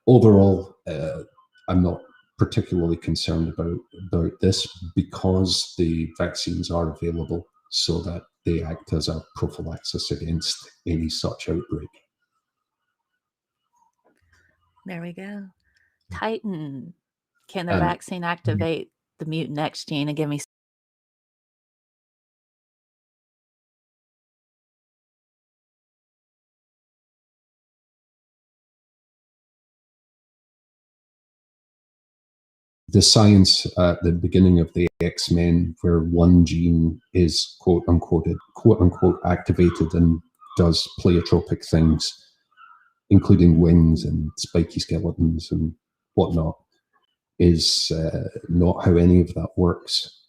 Overall, I'm not particularly concerned about this because the vaccines are available so that they act as a prophylaxis against any such outbreak. There we go. Titan. Can the vaccine activate the mutant X gene and give me the science at the beginning of the X-Men where one gene is quote unquote activated and does pleiotropic things, including wings and spiky skeletons and whatnot, is not how any of that works.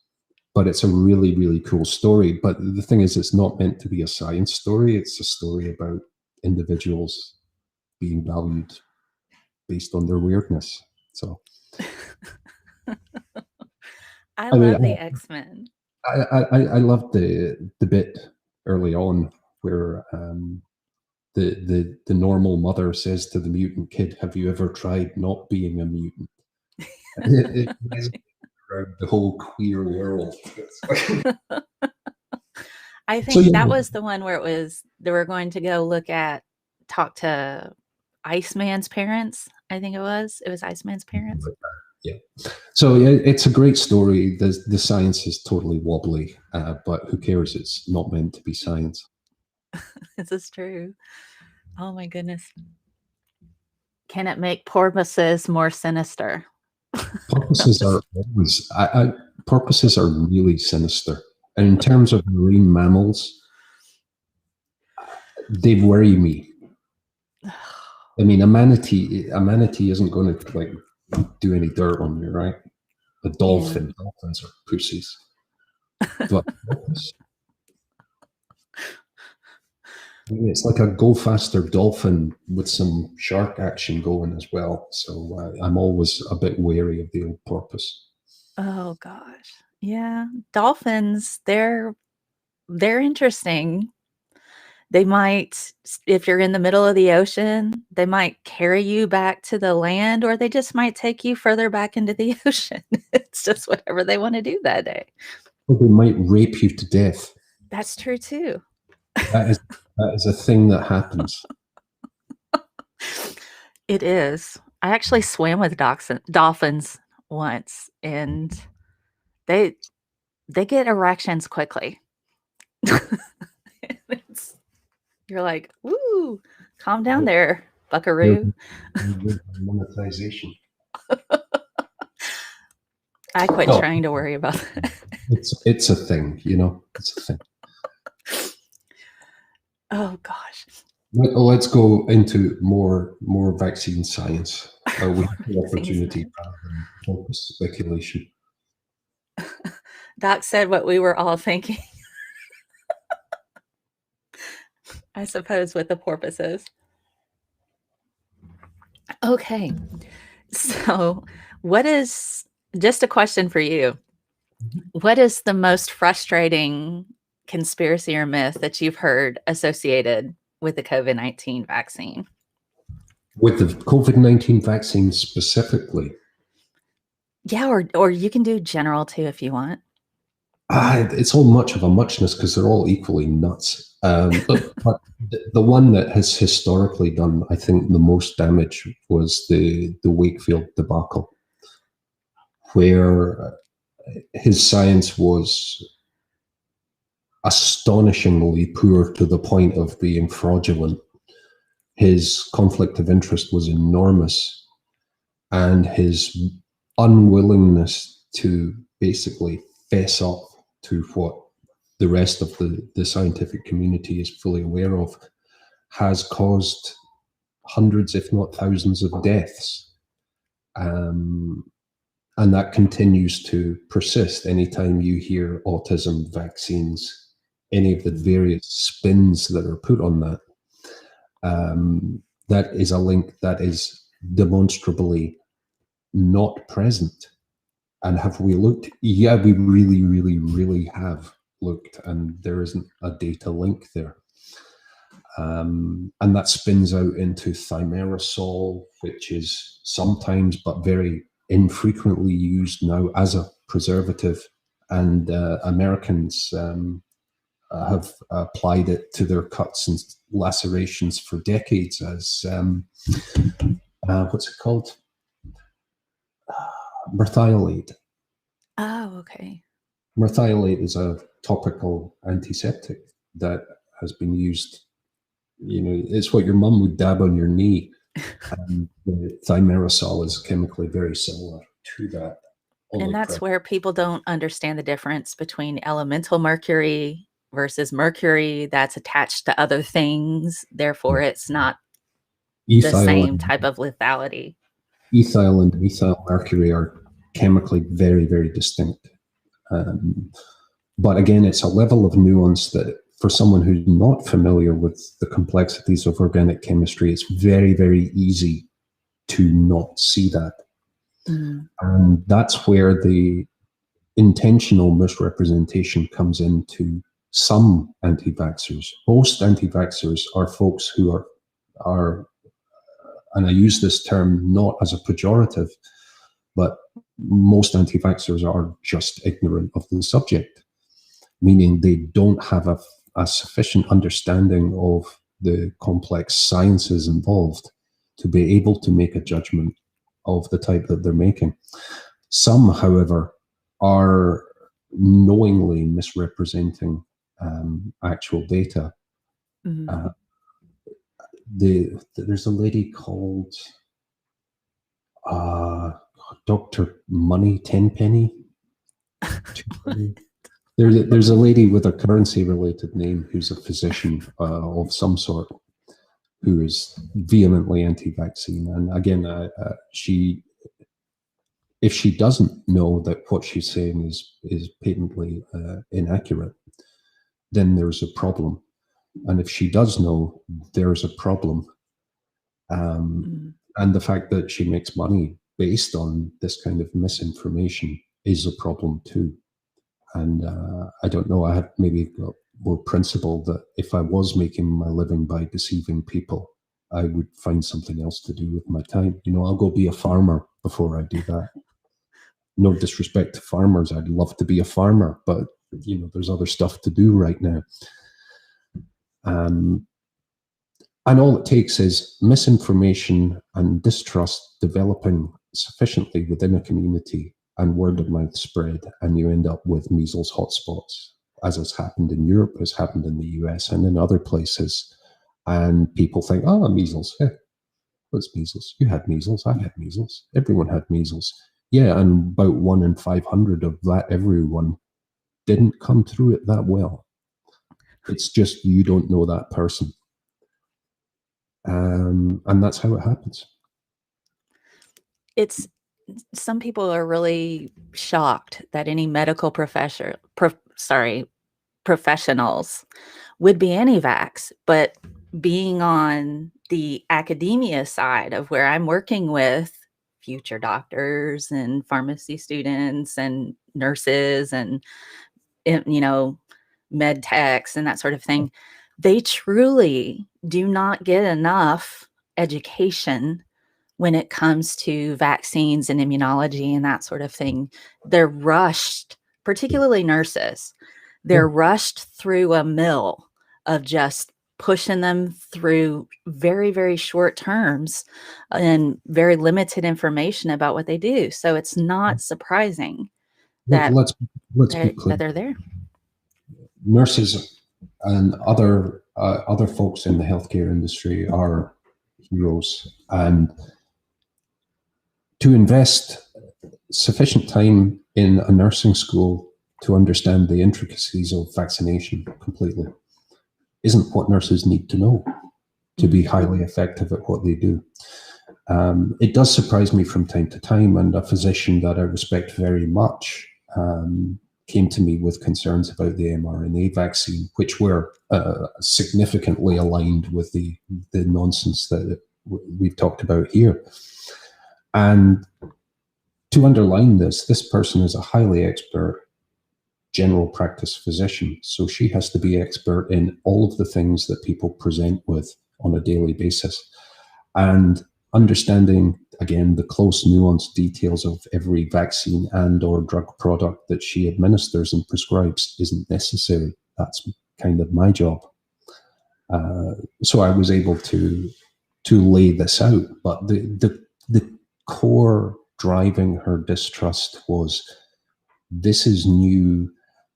But it's a really, really cool story. But the thing is, it's not meant to be a science story. It's a story about individuals being valued based on their weirdness. So I love the X-Men. I loved the bit early on where the normal mother says to the mutant kid, "Have you ever tried not being a mutant?" it is around the whole queer world. I think that was the one where it was they were going to go talk to Iceman's parents. I think it was Iceman's parents. Yeah. So it's a great story. The science is totally wobbly, but who cares? It's not meant to be science. This is true. Oh my goodness. Can it make porpoises more sinister? Porpoises are always porpoises are really sinister. And in terms of marine mammals, they worry me. I mean, a manatee isn't going to like do any dirt on you, right? A dolphins are pussies. But it's like a go faster dolphin with some shark action going as well. So I'm always a bit wary of the old porpoise. Oh gosh. Yeah. Dolphins, they're interesting. They might, if you're in the middle of the ocean, they might carry you back to the land, or they just might take you further back into the ocean. It's just whatever they want to do that day. Or they might rape you to death. That's true too. That is a thing that happens. It is. I actually swam with dolphins once, and they get erections quickly. You're like, "Woo, calm down there, buckaroo." Monetization. I quit trying to worry about that. It's a thing, you know. It's a thing. Oh gosh. Let's go into more vaccine science. We have the opportunity rather than speculation. Doc said what we were all thinking. I suppose with the porpoises. Okay. So just a question for you. What is the most frustrating conspiracy or myth that you've heard associated with the COVID-19 vaccine? With the COVID-19 vaccine specifically? Yeah, or you can do general too if you want. It's all much of a muchness because they're all equally nuts. But the one that has historically done, I think, the most damage was the Wakefield debacle, where his science was astonishingly poor to the point of being fraudulent. His conflict of interest was enormous, and his unwillingness to basically fess up to what the rest of the scientific community is fully aware of has caused hundreds, if not thousands, of deaths. And that continues to persist. Anytime you hear autism, vaccines, any of the various spins that are put on that, that is a link that is demonstrably not present. And have we looked? Yeah, we really, really, really have looked, and there isn't a data link there. And that spins out into thimerosal, which is sometimes, but very infrequently used now as a preservative, and Americans have applied it to their cuts and lacerations for decades as what's it called? Merthiolate. Oh, okay. Merthiolate is a topical antiseptic that has been used. You know, it's what your mum would dab on your knee. And the thimerosal is chemically very similar to that. And that's where people don't understand the difference between elemental mercury versus mercury that's attached to other things. Therefore, it's not the same type of lethality. Ethyl and methyl mercury are chemically very, very distinct. But again, it's a level of nuance that for someone who's not familiar with the complexities of organic chemistry, it's very, very easy to not see that. And that's where the intentional misrepresentation comes into some anti-vaxxers. Most anti-vaxxers are folks who are, and I use this term not as a pejorative, but most anti-vaxxers are just ignorant of the subject, meaning they don't have a sufficient understanding of the complex sciences involved to be able to make a judgment of the type that they're making. Some, however, are knowingly misrepresenting actual data. There's a lady called Dr. Money Tenpenny. There's a lady with a currency-related name who's a physician of some sort who is vehemently anti-vaccine. And again, if she doesn't know that what she's saying is patently inaccurate, then there's a problem. And if she does know, there's a problem. And the fact that she makes money based on this kind of misinformation is a problem too. And I don't know, I have maybe more principle that if I was making my living by deceiving people, I would find something else to do with my time. You know, I'll go be a farmer before I do that. No disrespect to farmers. I'd love to be a farmer, but, you know, there's other stuff to do right now. And all it takes is misinformation and distrust developing sufficiently within a community and word of mouth spread, and you end up with measles hotspots, as has happened in Europe, has happened in the US and in other places. And people think, oh, measles, yeah, what's measles? You had measles, I had measles, everyone had measles. Yeah, and about 1 in 500 of that everyone didn't come through it that well. It's just you don't know that person. And that's how it happens. Some people are really shocked that any medical professionals would be anti-vax, but being on the academia side of where I'm working with future doctors and pharmacy students and nurses and, you know, med techs and that sort of thing, they truly do not get enough education when it comes to vaccines and immunology and that sort of thing. They're rushed, particularly nurses, they're rushed through a mill of just pushing them through very, very short terms and very limited information about what they do. So it's not surprising that, let's be clear. that they're there. Nurses and other folks in the healthcare industry are heroes, and to invest sufficient time in a nursing school to understand the intricacies of vaccination completely isn't what nurses need to know to be highly effective at what they do. It does surprise me from time to time, and a physician that I respect very much came to me with concerns about the mRNA vaccine, which were significantly aligned with the nonsense that we've talked about here. And to underline this person is a highly expert general practice physician. So she has to be expert in all of the things that people present with on a daily basis. And understanding again, the close, nuanced details of every vaccine and or drug product that she administers and prescribes isn't necessary. That's kind of my job. So I was able to lay this out, but the core driving her distrust was, this is new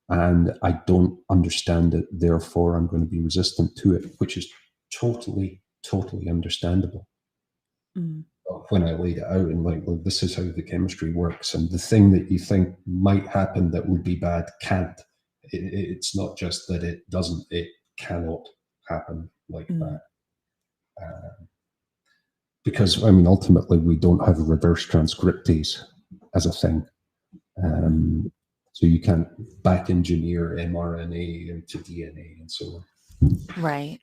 and I don't understand it, therefore I'm going to be resistant to it, which is totally understandable. Mm. When I laid it out and like, well, this is how the chemistry works, and the thing that you think might happen that would be bad can't. It's not just that it doesn't, it cannot happen like that. Because, I mean, ultimately, we don't have reverse transcriptase as a thing. So you can't back engineer mRNA into DNA and so on. Right.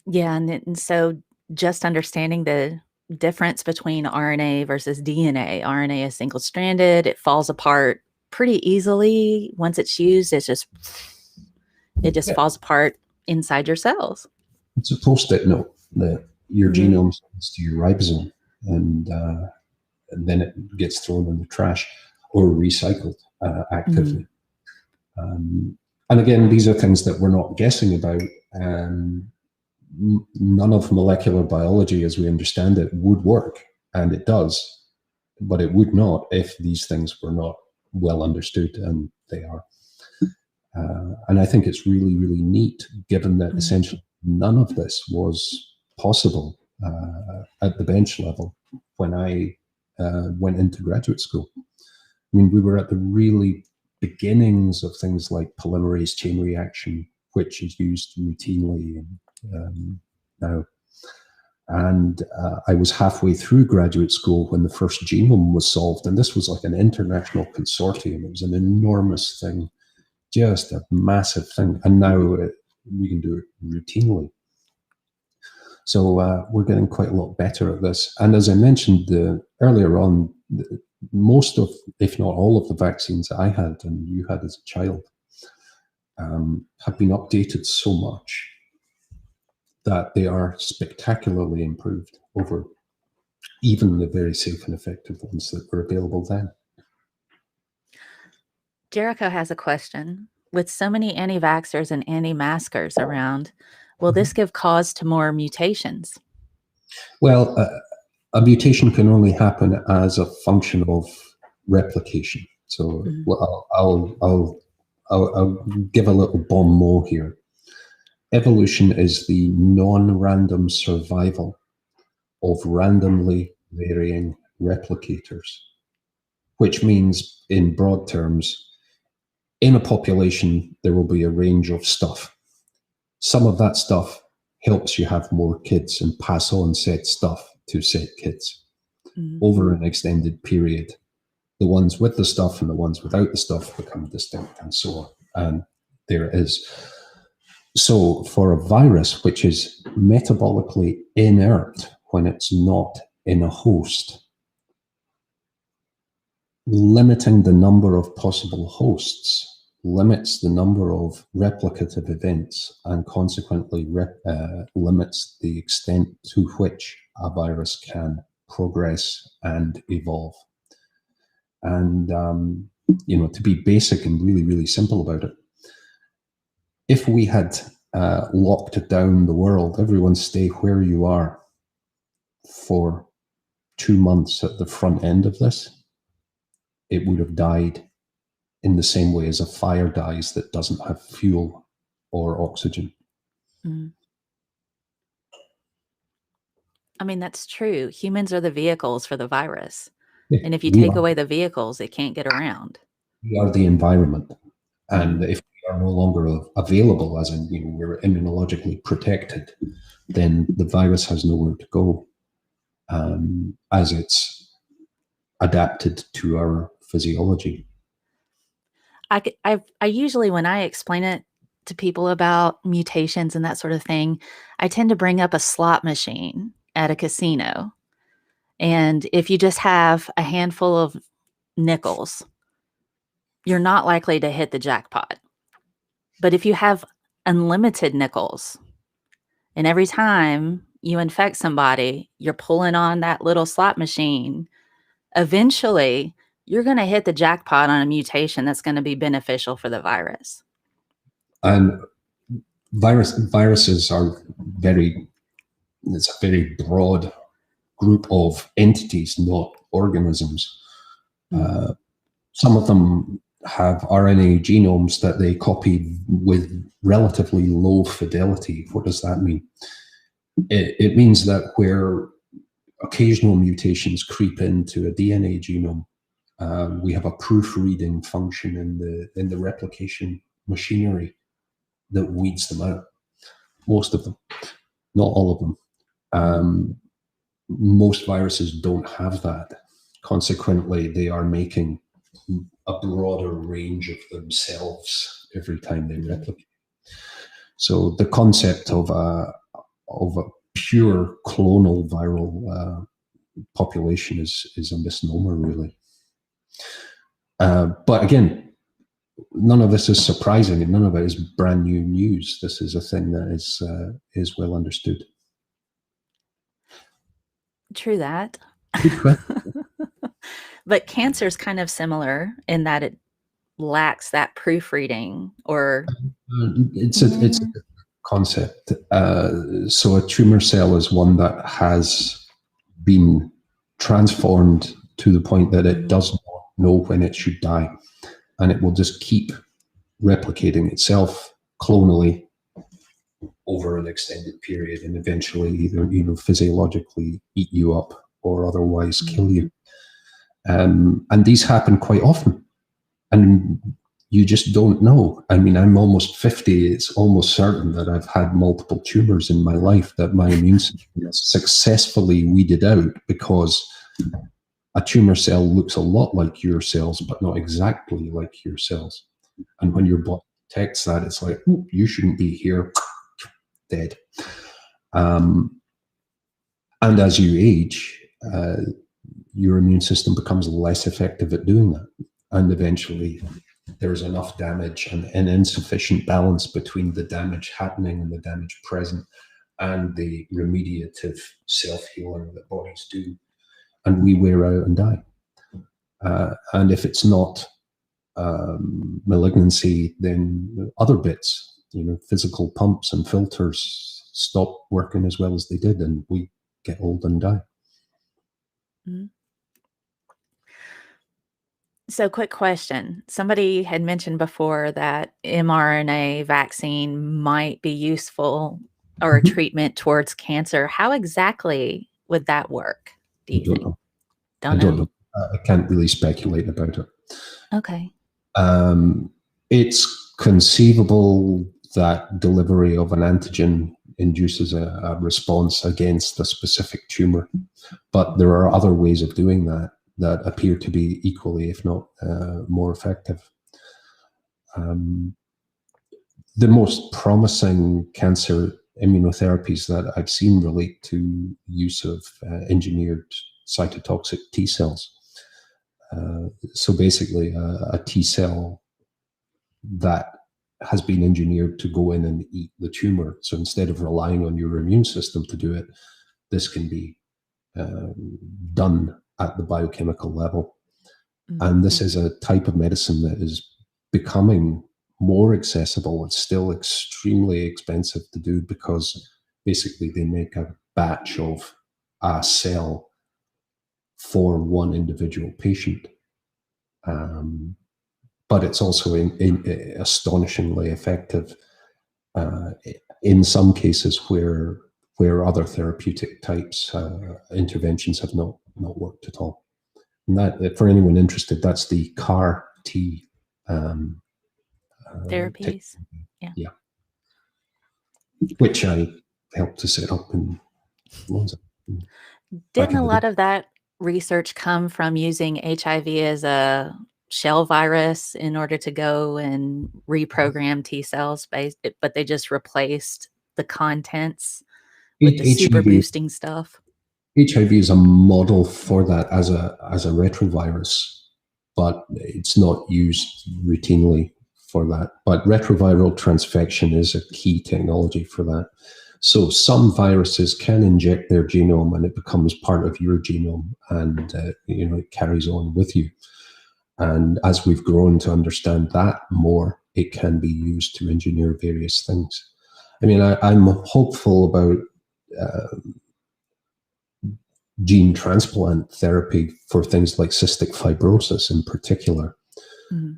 Yeah. And so just understanding the difference between RNA versus DNA. RNA is single stranded, it falls apart pretty easily. Once it's used, it just falls apart inside your cells. It's a post-it note that your genome sends to your ribosome, and then it gets thrown in the trash or recycled actively. And again, these are things that we're not guessing about. None of molecular biology, as we understand it, would work, and it does, but it would not if these things were not well understood, and they are. And I think it's really, really neat, given that essentially none of this was possible at the bench level when I went into graduate school. I mean, we were at the really beginnings of things like polymerase chain reaction, which is used routinely now. And I was halfway through graduate school when the first genome was solved. And this was like an international consortium. It was an enormous thing, just a massive thing. And now we can do it routinely. So we're getting quite a lot better at this. And as I mentioned earlier on, most of, if not all of the vaccines I had and you had as a child have been updated so much that they are spectacularly improved over even the very safe and effective ones that were available then. Jericho has a question. With so many anti-vaxxers and anti-maskers around, will this give cause to more mutations? Well, a mutation can only happen as a function of replication. So well, I'll give a little bon mot here. Evolution is the non-random survival of randomly varying replicators, which means, in broad terms, in a population, there will be a range of stuff. Some of that stuff helps you have more kids and pass on said stuff to said kids over an extended period. The ones with the stuff and the ones without the stuff become distinct, and so on. And there it is. So for a virus, which is metabolically inert when it's not in a host, limiting the number of possible hosts limits the number of replicative events, and consequently limits the extent to which a virus can progress and evolve. And, to be basic and really, really simple about it, if we had locked down the world, everyone stay where you are for 2 months at the front end of this, it would have died in the same way as a fire dies that doesn't have fuel or oxygen. I mean, that's true. Humans are the vehicles for the virus. Yeah, and if you take away the vehicles, it can't get around. We are the environment. And if we are no longer available, as in we're immunologically protected, then the virus has nowhere to go as it's adapted to our physiology. I usually, when I explain it to people about mutations and that sort of thing, I tend to bring up a slot machine at a casino. And if you just have a handful of nickels, you're not likely to hit the jackpot. But if you have unlimited nickels, and every time you infect somebody, you're pulling on that little slot machine. Eventually, you're going to hit the jackpot on a mutation that's going to be beneficial for the virus. And viruses are it's a very broad group of entities, not organisms. Some of them have RNA genomes that they copy with relatively low fidelity. What does that mean? It means that where occasional mutations creep into a DNA genome, we have a proofreading function in the replication machinery that weeds them out. Most of them, not all of them. Most viruses don't have that. Consequently, they are making a broader range of themselves every time they replicate. So the concept of a pure clonal viral population is a misnomer, really. But again, none of this is surprising, and none of it is brand new news. This is a thing that is well understood. True that. But cancer is kind of similar in that it lacks that proofreading, or it's a concept. So a tumor cell is one that has been transformed to the point that it does not know when it should die, and it will just keep replicating itself clonally over an extended period, and eventually either physiologically eat you up or otherwise kill you. And these happen quite often, and you just don't know. I mean, I'm almost 50. It's almost certain that I've had multiple tumors in my life that my immune system has successfully weeded out, because a tumor cell looks a lot like your cells, but not exactly like your cells. And when your body detects that, it's like, you shouldn't be here, dead. And as you age, your immune system becomes less effective at doing that. And eventually there's enough damage and an insufficient balance between the damage happening and the damage present and the remediative self-healing that bodies do. And we wear out and die. And if it's not malignancy, then other bits, physical pumps and filters stop working as well as they did, and we get old and die. Mm-hmm. So, quick question. Somebody had mentioned before that mRNA vaccine might be useful or a treatment towards cancer. How exactly would that work, do you think? I don't know. I can't really speculate about it. Okay. It's conceivable that delivery of an antigen induces a response against a specific tumor, but there are other ways of doing that appear to be equally, if not more effective. The most promising cancer immunotherapies that I've seen relate to use of engineered cytotoxic T cells. So basically a T cell that has been engineered to go in and eat the tumor. So instead of relying on your immune system to do it, this can be done at the biochemical level. Mm-hmm. And this is a type of medicine that is becoming more accessible. It's still extremely expensive to do, because basically they make a batch of a cell for one individual patient. But it's also astonishingly effective in some cases where other therapeutic types interventions have not worked at all. And that, for anyone interested, that's the CAR T therapies. Yeah. Which I helped to set up in Lonza. Didn't a lot of that research come from using HIV as a shell virus in order to go and reprogram T cells, but they just replaced the contents with the super boosting stuff? HIV is a model for that as a retrovirus, but it's not used routinely for that. But retroviral transfection is a key technology for that. So some viruses can inject their genome and it becomes part of your genome, and it carries on with you. And as we've grown to understand that more, it can be used to engineer various things. I mean, I'm hopeful about gene transplant therapy for things like cystic fibrosis in particular,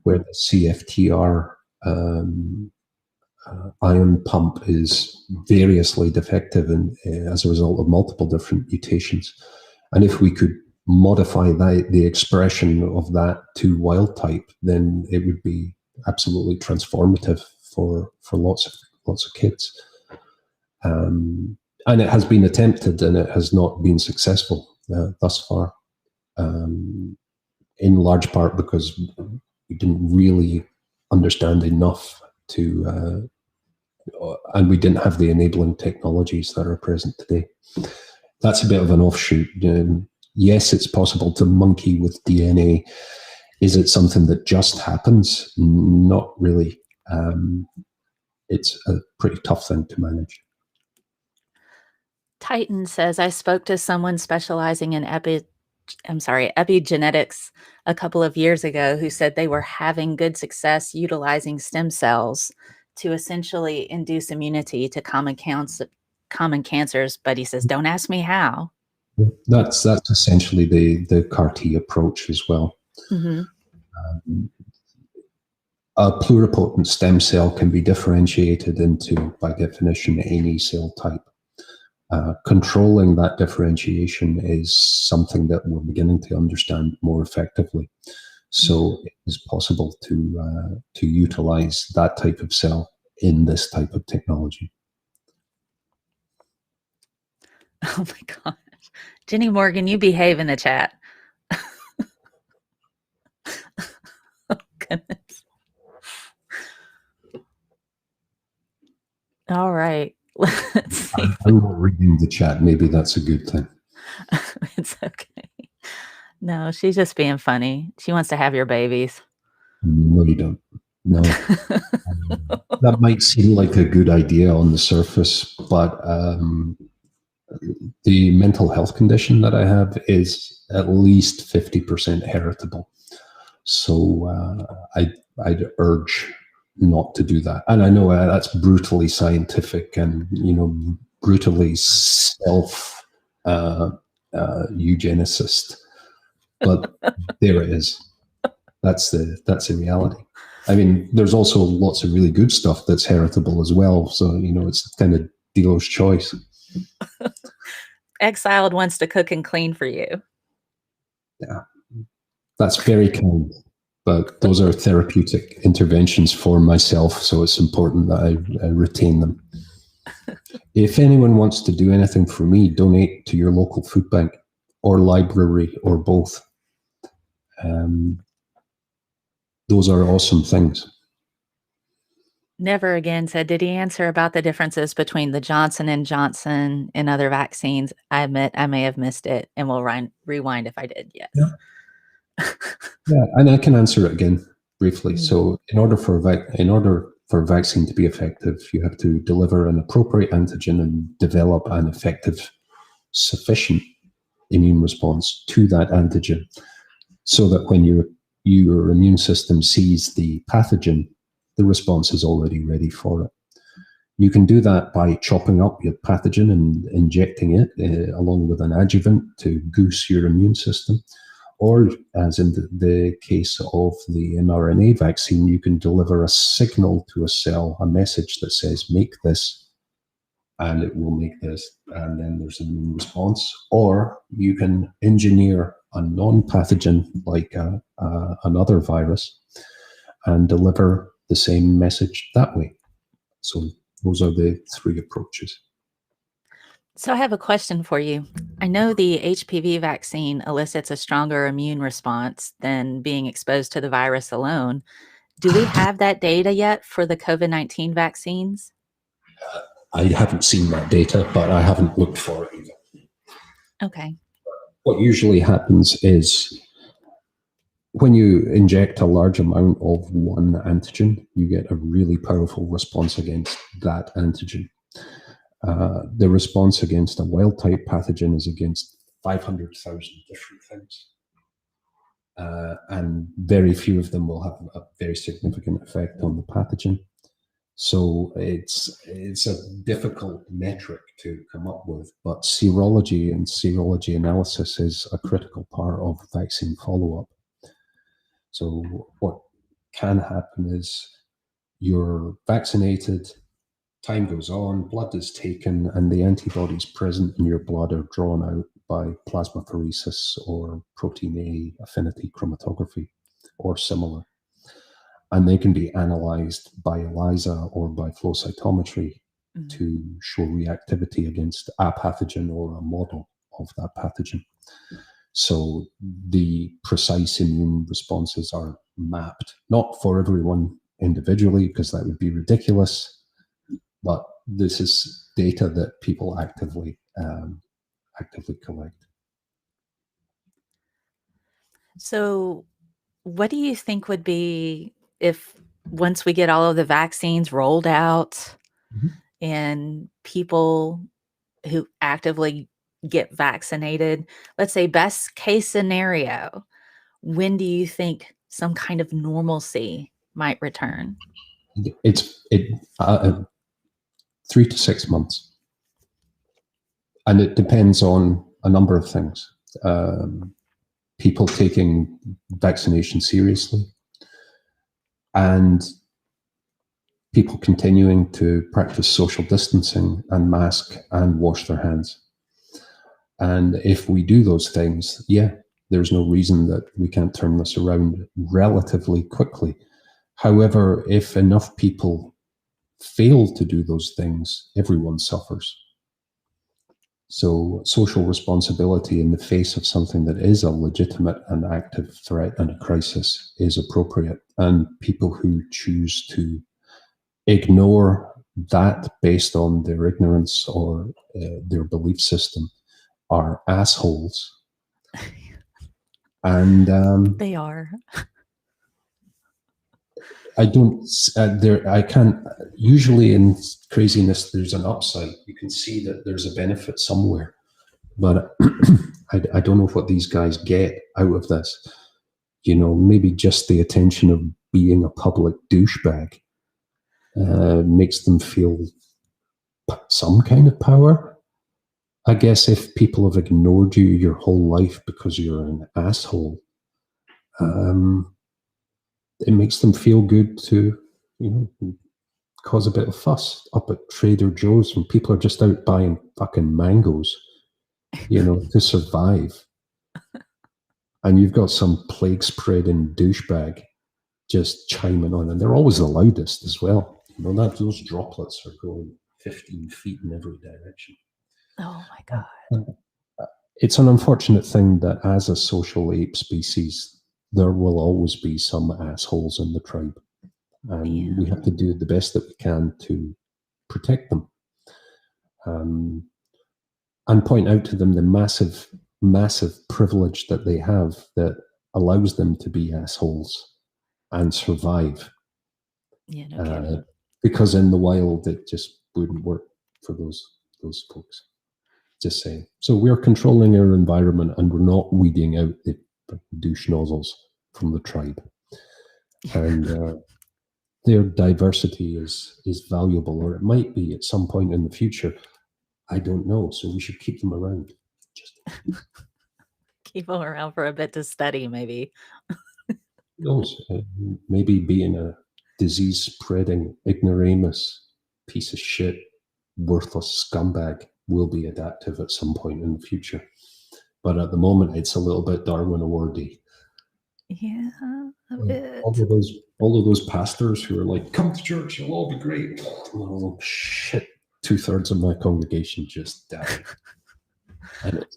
where the CFTR ion pump is variously defective and as a result of multiple different mutations. And if we could modify the expression of that to wild type, then it would be absolutely transformative for lots of kids. And it has been attempted, and it has not been successful thus far, in large part because we didn't really understand enough to, and we didn't have the enabling technologies that are present today. That's a bit of an offshoot. Yes, it's possible to monkey with DNA. Is it something that just happens? Not really. It's a pretty tough thing to manage. Titan says, I spoke to someone specializing in epigenetics a couple of years ago who said they were having good success utilizing stem cells to essentially induce immunity to common cancers. But he says, don't ask me how. That's essentially the CAR-T approach as well. A pluripotent stem cell can be differentiated into, by definition, any cell type. Controlling that differentiation is something that we're beginning to understand more effectively. So it is possible to utilize that type of cell in this type of technology. Oh my gosh. Jenny Morgan, you behave in the chat. Oh, goodness. All right. Let's see. I'm not reading the chat. Maybe that's a good thing. It's okay. No, she's just being funny. She wants to have your babies. No, you don't. No. That might seem like a good idea on the surface, but the mental health condition that I have is at least 50% heritable. So I'd urge not to do that. And I know that's brutally scientific and, brutally eugenicist, but there it is. That's the reality. I mean, there's also lots of really good stuff that's heritable as well. So, it's kind of dealer's choice. Exiled wants to cook and clean for you. Yeah, that's very kind. But those are therapeutic interventions for myself, so it's important that I retain them. If anyone wants to do anything for me, donate to your local food bank or library or both. Those are awesome things. Never Again said, did he answer about the differences between the Johnson & Johnson and other vaccines? I admit I may have missed it, and we'll rewind if I did, yes. Yeah. Yeah, and I can answer it again briefly. So in order for a vaccine to be effective, you have to deliver an appropriate antigen and develop an effective, sufficient immune response to that antigen so that when your immune system sees the pathogen, the response is already ready for it. You can do that by chopping up your pathogen and injecting it along with an adjuvant to goose your immune system. Or, as in the case of the mRNA vaccine, you can deliver a signal to a cell, a message that says, make this, and it will make this, and then there's an immune response. Or you can engineer a non-pathogen, like another virus, and deliver the same message that way. So those are the three approaches. So I have a question for you. I know the HPV vaccine elicits a stronger immune response than being exposed to the virus alone. Do we have that data yet for the COVID-19 vaccines? I haven't seen that data, but I haven't looked for it either. Okay. What usually happens is when you inject a large amount of one antigen, you get a really powerful response against that antigen. The response against a wild-type pathogen is against 500,000 different things. And very few of them will have a very significant effect on the pathogen. So it's a difficult metric to come up with, but serology and serology analysis is a critical part of vaccine follow-up. So what can happen is you're vaccinated, time goes on, blood is taken, and the antibodies present in your blood are drawn out by plasmapheresis or protein A affinity chromatography or similar. And they can be analyzed by ELISA or by flow cytometry to show reactivity against a pathogen or a model of that pathogen. So the precise immune responses are mapped, not for everyone individually, because that would be ridiculous, but this is data that people actively collect. So what do you think would be, if once we get all of the vaccines rolled out and people who actively get vaccinated, let's say best case scenario, when do you think some kind of normalcy might return? It's 3 to 6 months. And it depends on a number of things. People taking vaccination seriously, and people continuing to practice social distancing and mask and wash their hands. And if we do those things, there's no reason that we can't turn this around relatively quickly. However, if enough people fail to do those things, everyone suffers. So social responsibility in the face of something that is a legitimate and active threat and a crisis is appropriate. And people who choose to ignore that based on their ignorance or their belief system are assholes. And They are. I can't, usually in craziness, there's an upside. You can see that there's a benefit somewhere, but I don't know what these guys get out of this. Maybe just the attention of being a public douchebag makes them feel some kind of power. I guess if people have ignored you your whole life because you're an asshole, it makes them feel good to, cause a bit of fuss up at Trader Joe's when people are just out buying fucking mangoes, to survive. And you've got some plague-spreading douchebag just chiming on, and they're always the loudest as well. Those droplets are going 15 feet in every direction. Oh my God. It's an unfortunate thing that as a social ape species, there will always be some assholes in the tribe. And we have to do the best that we can to protect them. And point out to them the massive, massive privilege that they have that allows them to be assholes and survive. Because in the wild, it just wouldn't work for those folks. Just saying. So we're controlling our environment, and we're not weeding out the douche nozzles from the tribe. And their diversity is valuable, or it might be at some point in the future. I don't know. So we should keep them around. Keep them around for a bit to study, maybe. Maybe being a disease-spreading, ignoramus piece of shit, worthless scumbag will be adaptive at some point in the future. But at the moment, it's a little bit Darwin Award-y. Yeah, a bit. All of those pastors who are like, come to church, it'll all be great. Oh, shit. 2/3 of my congregation just died.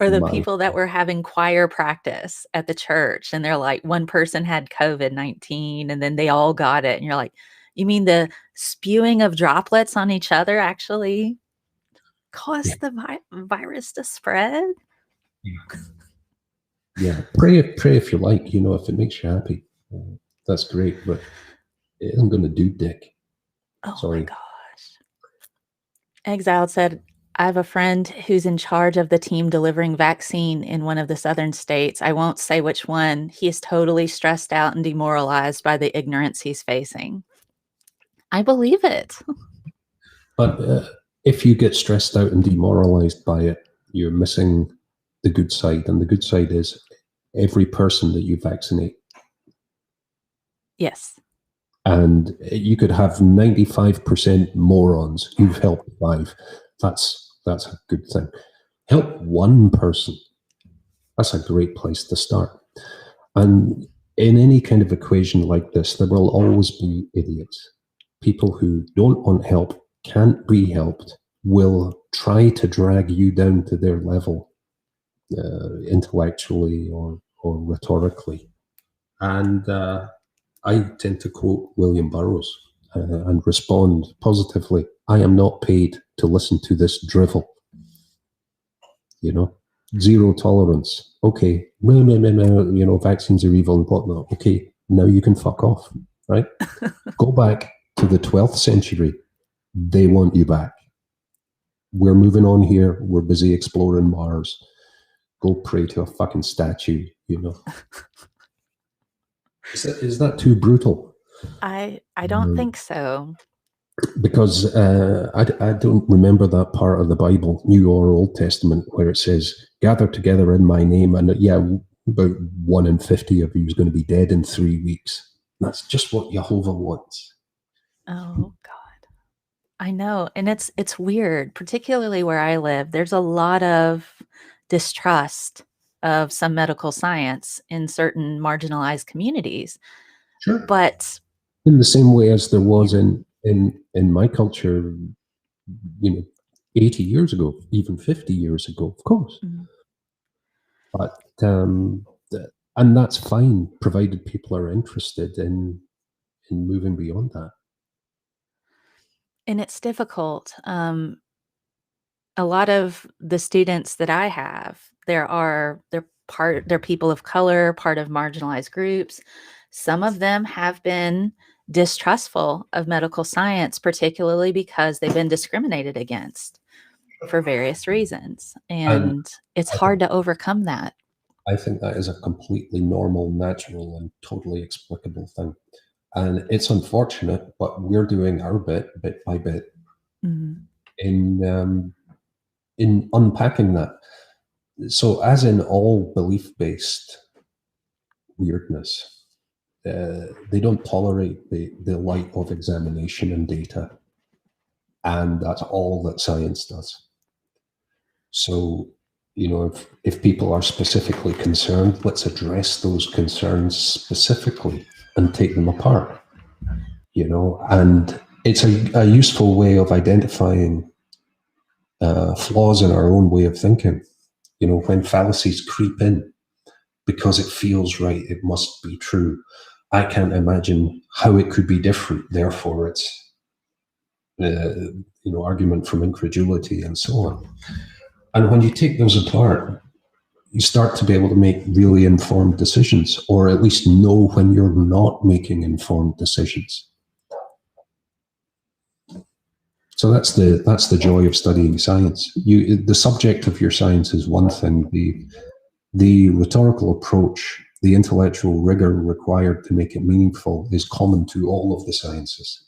Or the people that were having choir practice at the church, and they're like, one person had COVID-19 and then they all got it. And you're like, you mean the spewing of droplets on each other actually caused the virus to spread? Yeah. Pray if you like, if it makes you happy. That's great, but it isn't going to do dick. Oh Sorry. my gosh. Exiled said, I have a friend who's in charge of the team delivering vaccine in one of the southern states. I won't say which one. He is totally stressed out and demoralized by the ignorance he's facing. I believe it. But if you get stressed out and demoralized by it, you're missing the good side. And the good side is every person that you vaccinate. Yes. And you could have 95% morons. You've helped 5. That's a good thing. Help one person. That's a great place to start. And in any kind of equation like this, there will always be idiots. People who don't want help, can't be helped, will try to drag you down to their level, intellectually or rhetorically. And I tend to quote William Burroughs and respond positively. I am not paid to listen to this drivel. You know, zero tolerance. Okay, you know, vaccines are evil and whatnot. Okay, now you can fuck off, right? Go back to the 12th century. They want you back. We're moving on here. We're busy exploring Mars. Go pray to a fucking statue, you know. Is that too brutal? I don't think so. Because I don't remember that part of the Bible, New or Old Testament, where it says, gather together in my name. And yeah, about 1 in 50 of you is going to be dead in 3 weeks. That's just what Jehovah wants. Oh, God. I know. And it's weird, particularly where I live. There's a lot of distrust of some medical science in certain marginalized communities. Sure. But in the same way as there was in my culture, you know, 80 years ago, even 50 years ago, of course. Mhm. But and that's fine, provided people are interested in moving beyond that. And it's difficult. A lot of the students that I have, they're people of color, part of marginalized groups. Some of them have been distrustful of medical science, particularly because they've been discriminated against for various reasons. And it's hard to overcome that. I think that is a completely normal, natural, and totally explicable thing. And it's unfortunate, but we're doing our bit by bit, in unpacking that. So, as in all belief-based weirdness, they don't tolerate the light of examination and data, and that's all that science does. So, you know, if people are specifically concerned, let's address those concerns specifically and take them apart. You know, and it's a useful way of identifying flaws in our own way of thinking. You know, when fallacies creep in, because it feels right, it must be true. I can't imagine how it could be different. Therefore, it's you know, argument from incredulity and so on. And when you take those apart, you start to be able to make really informed decisions, or at least know when you're not making informed decisions. So that's the joy of studying science. The subject of your science is one thing. The rhetorical approach, the intellectual rigor required to make it meaningful is common to all of the sciences.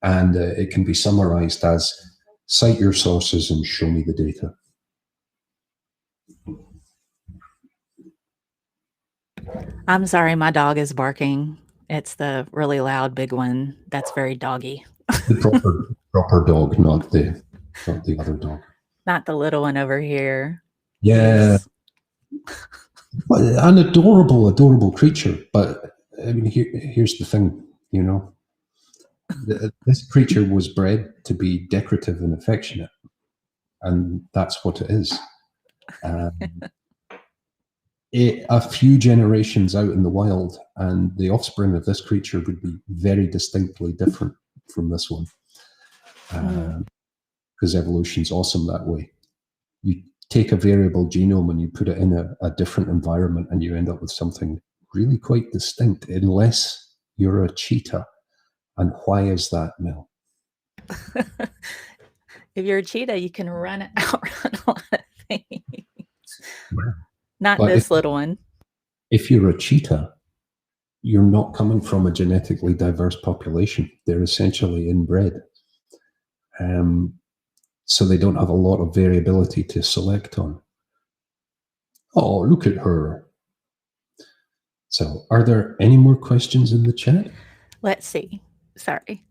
And it can be summarized as cite your sources and show me the data. I'm sorry, my dog is barking. It's the really loud big one. That's very doggy. The proper dog, not the other dog. Not the little one over here. Yeah. But an adorable creature. But I mean, here's the thing, you know. This creature was bred to be decorative and affectionate, and that's what it is. A few generations out in the wild, and the offspring of this creature would be very distinctly different from this one. Because evolution's awesome that way. You take a variable genome and you put it in a different environment, and you end up with something really quite distinct, unless you're a cheetah. And why is that, Mel? If you're a cheetah, you can outrun a lot of things. Yeah. Not But this little one. if you're a cheetah, you're not coming from a genetically diverse population. They're essentially inbred. So they don't have a lot of variability to select on. Oh, look at her. So, are there any more questions in the chat? Let's see. Sorry.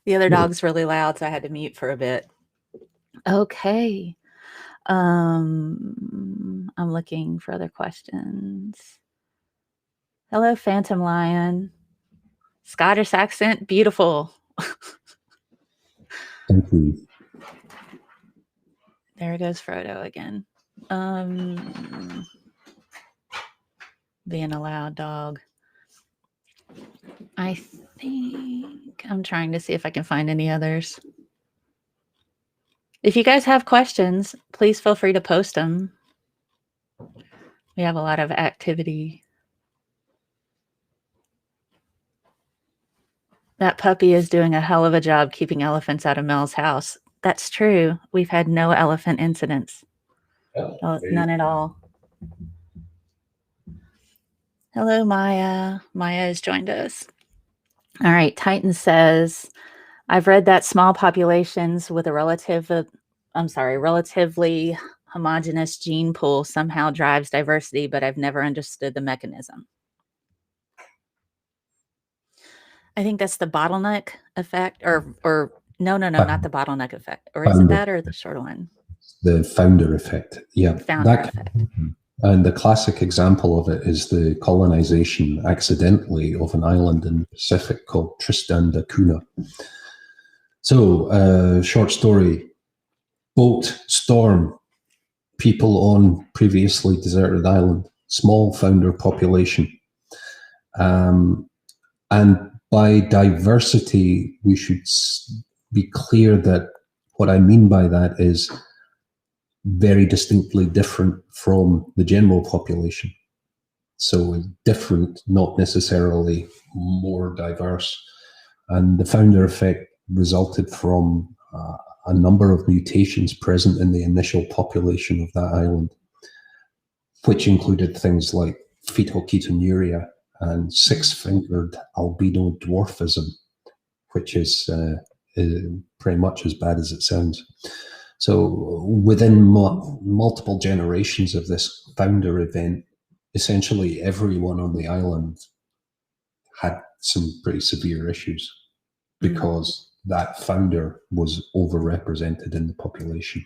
The other dog's really loud, so I had to mute for a bit. Okay. I'm looking for other questions. Hello, Phantom Lion. Scottish accent, beautiful. Thank you. There goes Frodo again. Being a loud dog. I think I'm trying to see if I can find any others. If you guys have questions, please feel free to post them. We have a lot of activity. That puppy is doing a hell of a job keeping elephants out of Mel's house. That's true. We've had no elephant incidents. None at all. Hello, Maya. Maya has joined us. All right. Titan says, I've read that small populations with a relatively homogeneous gene pool somehow drives diversity, but I've never understood the mechanism. I think that's the bottleneck effect, or no, not the bottleneck effect. Or is it that or the short one? The founder effect. Yeah. Founder effect. And the classic example of it is the colonization accidentally of an island in the Pacific called Tristan da Cunha. So, short story, boat, storm, people on previously deserted island, small founder population. And by diversity, we should be clear that what I mean by that is very distinctly different from the general population. So different, not necessarily more diverse. And the founder effect resulted from a number of mutations present in the initial population of that island, which included things like phytoketonuria and six-fingered albino dwarfism, which is pretty much as bad as it sounds. So within multiple generations of this founder event, essentially everyone on the island had some pretty severe issues because that founder was overrepresented in the population.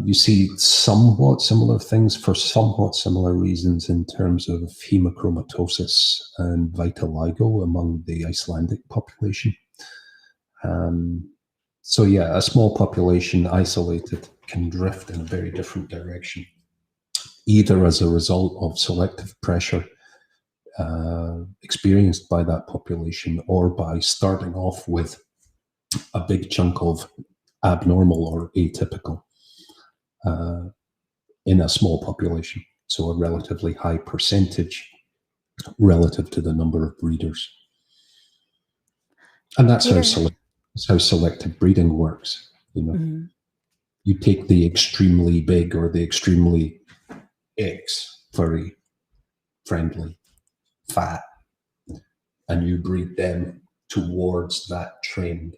You see somewhat similar things for somewhat similar reasons in terms of hemochromatosis and vitiligo among the Icelandic population. So yeah, a small population isolated can drift in a very different direction, either as a result of selective pressure experienced by that population or by starting off with a big chunk of abnormal or atypical in a small population. So a relatively high percentage relative to the number of breeders. And that's how selective breeding works. You know, you take the extremely big or the extremely very friendly, fat, and you breed them towards that trend.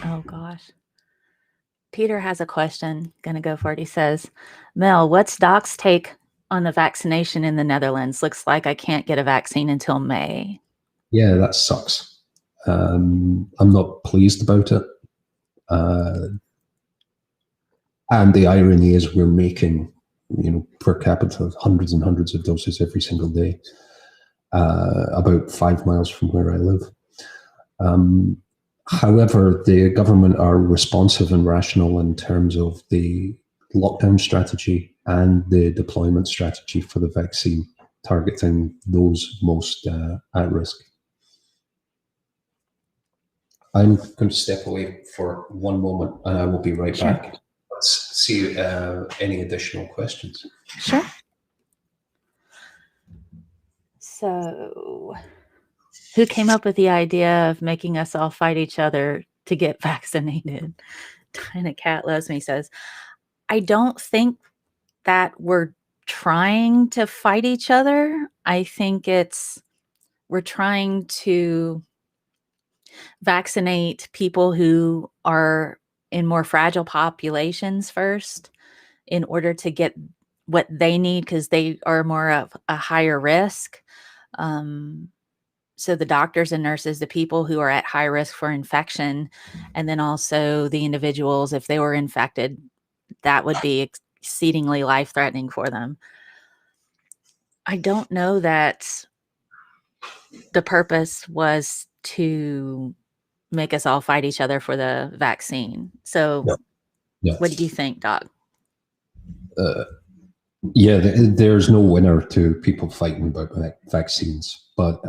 Oh gosh. Peter has a question. Gonna go for it. He says, Mel, what's Doc's take on the vaccination in the Netherlands? Looks like I can't get a vaccine until May. Yeah, that sucks. I'm not pleased about it. And the irony is we're making, per capita hundreds and hundreds of doses every single day, about 5 miles from where I live. However, the government are responsive and rational in terms of the lockdown strategy and the deployment strategy for the vaccine, targeting those most at risk. I'm going to step away for one moment and I will be right back. Let's see any additional questions. Sure. So Who came up with the idea of making us all fight each other to get vaccinated? Dinah Cat Loves Me says, I don't think that we're trying to fight each other. I think we're trying to vaccinate people who are in more fragile populations first in order to get what they need because they are more of a higher risk. So the doctors and nurses, the people who are at high risk for infection, and then also the individuals, if they were infected, that would be exceedingly life-threatening for them. I don't know that the purpose was to make us all fight each other for the vaccine. So what do you think, Doc? There's no winner to people fighting about vaccines, but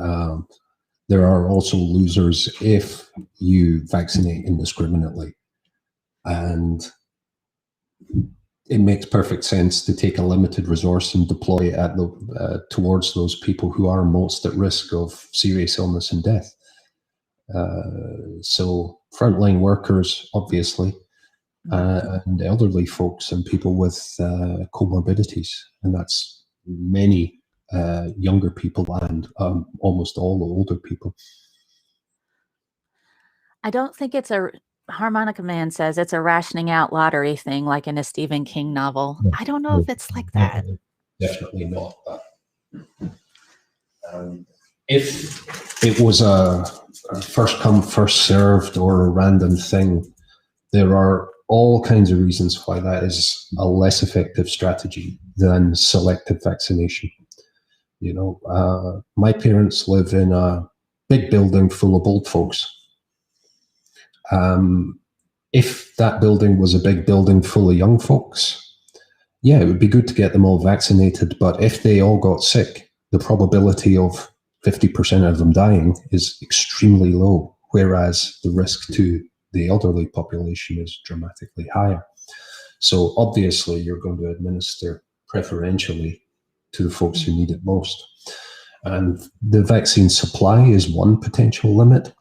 there are also losers if you vaccinate indiscriminately. And it makes perfect sense to take a limited resource and deploy it towards those people who are most at risk of serious illness and death. So frontline workers, obviously, and elderly folks and people with comorbidities. And that's many younger people and almost all older people. I don't think it's Harmonica Man says it's a rationing out lottery thing like in a Stephen King novel. I don't know if it's like that. Definitely not. If it was a first come, first served or a random thing, there are all kinds of reasons why that is a less effective strategy than selective vaccination. You know, my parents live in a big building full of old folks. If that building was a big building full of young folks, yeah, it would be good to get them all vaccinated. But if they all got sick, the probability of 50% of them dying is extremely low, whereas the risk to the elderly population is dramatically higher. So obviously you're going to administer preferentially to the folks who need it most. And the vaccine supply is one potential limit.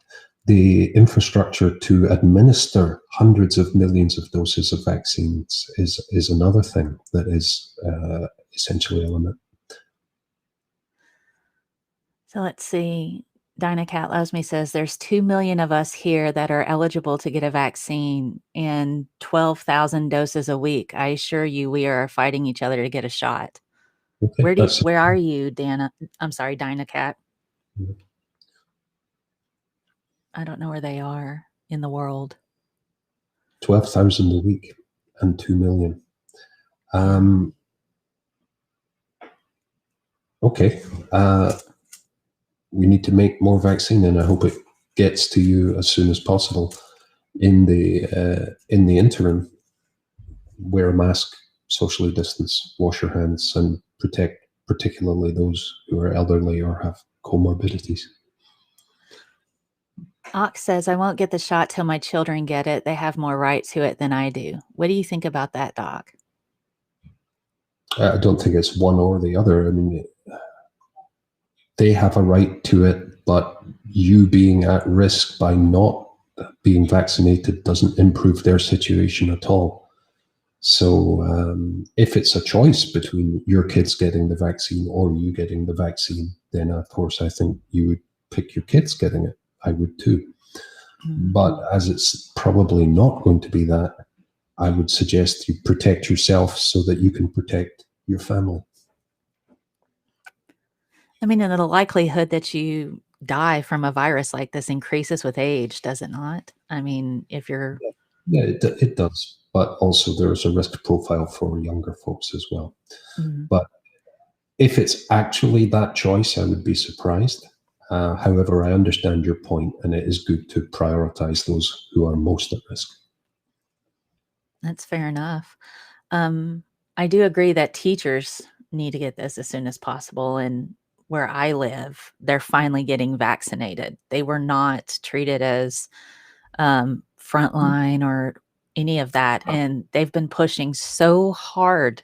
The infrastructure to administer hundreds of millions of doses of vaccines is another thing that is essentially a limit. So let's see. Dinah Cat Loves Me says there's 2 million of us here that are eligible to get a vaccine and 12,000 doses a week. I assure you we are fighting each other to get a shot. Okay, where are you, Dinah Cat? Mm-hmm. I don't know where they are in the world. 12,000 a week and 2 million. Okay. We need to make more vaccine, and I hope it gets to you as soon as possible. In the interim, wear a mask, socially distance, wash your hands, and protect particularly those who are elderly or have comorbidities. Ox says, I won't get the shot till my children get it. They have more right to it than I do. What do you think about that, Doc? I don't think it's one or the other. I mean, they have a right to it, but you being at risk by not being vaccinated doesn't improve their situation at all. So if it's a choice between your kids getting the vaccine or you getting the vaccine, then of course I think you would pick your kids getting it. I would too. Mm-hmm. But as it's probably not going to be that, I would suggest you protect yourself so that you can protect your family. I mean, and the likelihood that you die from a virus like this increases with age, does it not? I mean, if you're... Yeah, it does. But also there's a risk profile for younger folks as well. Mm-hmm. But if it's actually that choice, I would be surprised. However, I understand your point, and it is good to prioritize those who are most at risk. That's fair enough. I do agree that teachers need to get this as soon as possible. And where I live, they're finally getting vaccinated. They were not treated as frontline or any of that. And they've been pushing so hard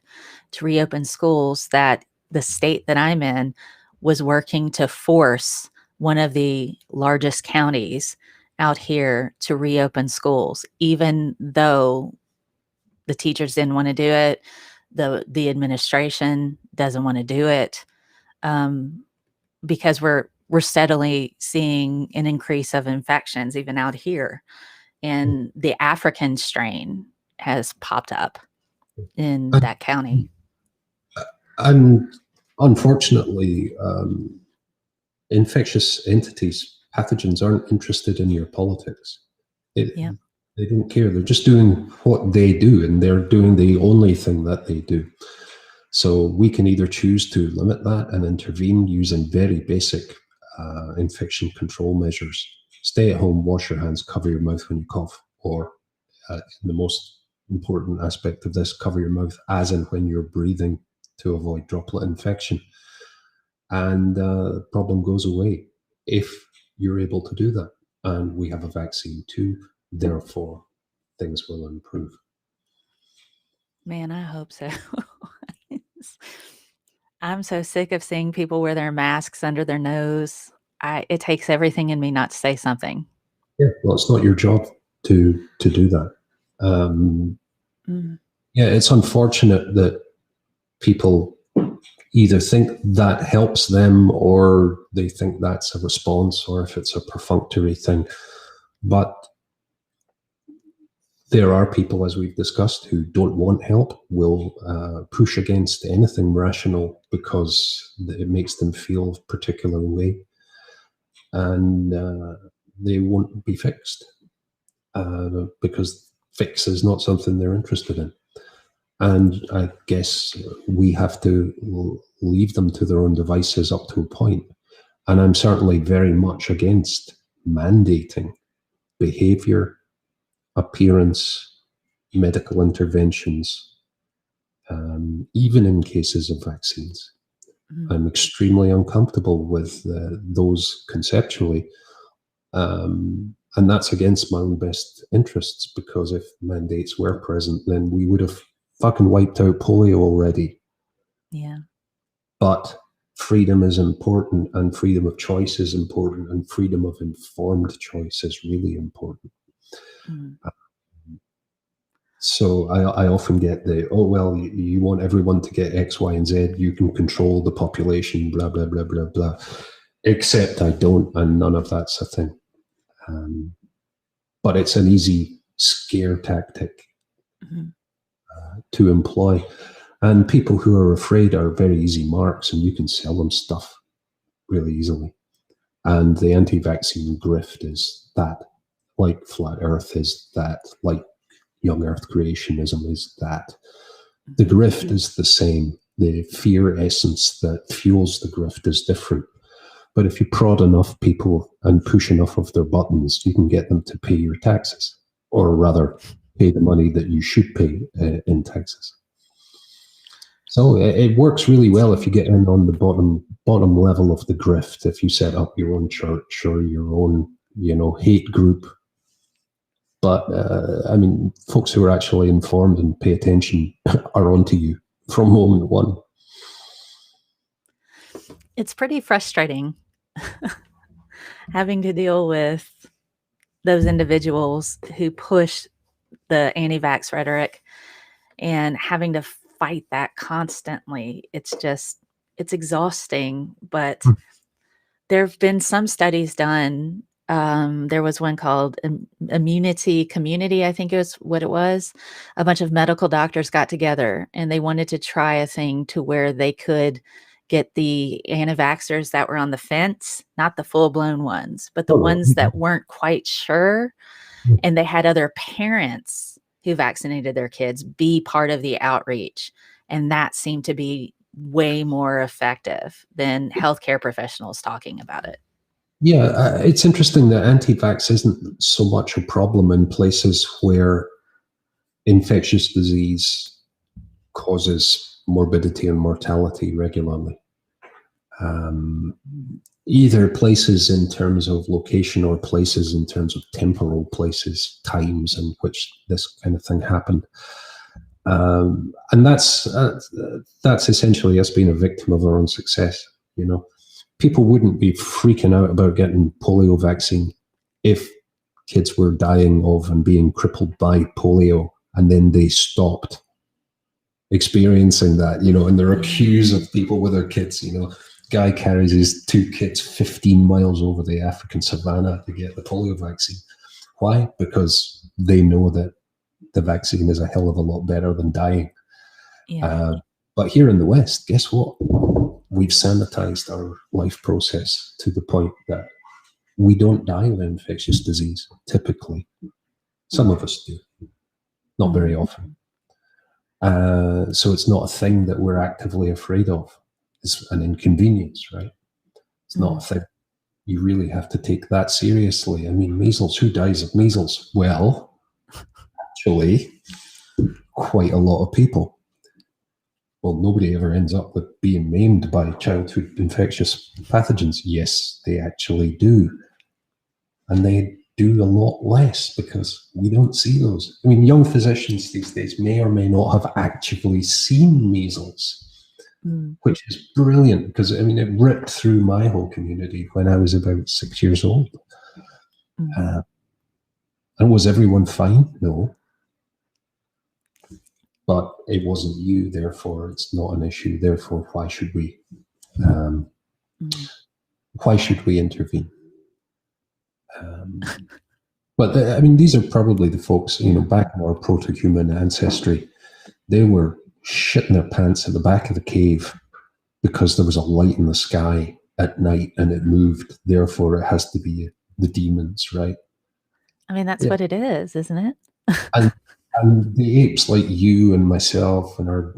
to reopen schools that the state that I'm in was working to force one of the largest counties out here to reopen schools, even though the teachers didn't want to do it, the administration doesn't want to do it, because we're steadily seeing an increase of infections even out here, and the African strain has popped up in that county. And unfortunately, infectious entities, pathogens, aren't interested in your politics. They don't care. They're just doing what they do, and they're doing the only thing that they do. So we can either choose to limit that and intervene using very basic infection control measures. Stay at home, wash your hands, cover your mouth when you cough, or the most important aspect of this, cover your mouth as and when you're breathing to avoid droplet infection. And the problem goes away if you're able to do that. And we have a vaccine too, therefore things will improve. Man, I hope so. I'm so sick of seeing people wear their masks under their nose. It takes everything in me not to say something. Yeah, well, it's not your job to do that. Yeah, it's unfortunate that people either think that helps them, or they think that's a response, or if it's a perfunctory thing. But there are people, as we've discussed, who don't want help, will push against anything rational because it makes them feel a particular way, and they won't be fixed because fix is not something they're interested in. And I guess we have to leave them to their own devices up to a point. And I'm certainly very much against mandating behavior, appearance, medical interventions, even in cases of vaccines. I'm extremely uncomfortable with those conceptually. And that's against my own best interests, because if mandates were present, then we would have fucking wiped out polio already. Yeah. But freedom is important, and freedom of choice is important, and freedom of informed choice is really important. So I often get well, you want everyone to get X, Y, and Z, you can control the population, blah, blah, blah, blah, blah. Except I don't, and none of that's a thing. But it's an easy scare tactic to employ. And people who are afraid are very easy marks, and you can sell them stuff really easily. And the anti-vaccine grift is that, like flat Earth is that, like young Earth creationism is that. The grift is the same. The fear essence that fuels the grift is different. But if you prod enough people and push enough of their buttons, you can get them to pay your taxes, or rather pay the money that you should pay in taxes. So it works really well if you get in on the bottom level of the grift. If you set up your own church or your own, hate group. But I mean, folks who are actually informed and pay attention are onto you from moment one. It's pretty frustrating having to deal with those individuals who push the anti-vax rhetoric and having to fight that constantly. It's exhausting, but there have been some studies done. There was one called Immunity Community, I think it was what it was. A bunch of medical doctors got together and they wanted to try a thing to where they could get the anti-vaxxers that were on the fence, not the full-blown ones, but the ones that weren't quite sure. And they had other parents who vaccinated their kids be part of the outreach. And that seemed to be way more effective than healthcare professionals talking about it. Yeah, it's interesting that anti-vax isn't so much a problem in places where infectious disease causes morbidity and mortality regularly. Either places in terms of location or places in terms of temporal places, times in which this kind of thing happened. And that's essentially us being a victim of our own success, people wouldn't be freaking out about getting polio vaccine if kids were dying of and being crippled by polio, and then they stopped experiencing that, and there are queues of people with their kids, guy carries his 2 kids 15 miles over the African savannah to get the polio vaccine. Why? Because they know that the vaccine is a hell of a lot better than dying. Yeah. But here in the West, guess what? We've sanitized our life process to the point that we don't die of infectious disease, typically. Some of us do, not very often. So it's not a thing that we're actively afraid of. It's an inconvenience, right? It's not a thing. You really have to take that seriously. I mean, measles, who dies of measles? Well, actually, quite a lot of people. Well, nobody ever ends up with being maimed by childhood infectious pathogens. Yes, they actually do. And they do a lot less because we don't see those. I mean, young physicians these days may or may not have actually seen measles, which is brilliant because, I mean, it ripped through my whole community when I was about 6 years old. And was everyone fine? No. But it wasn't you, therefore it's not an issue. Therefore, why should we intervene? But I mean, these are probably the folks, back in our proto-human ancestry, they were shitting their pants at the back of the cave because there was a light in the sky at night and it moved. Therefore, it has to be the demons, right? I mean, that's what it is, isn't it? And the apes like you and myself and our,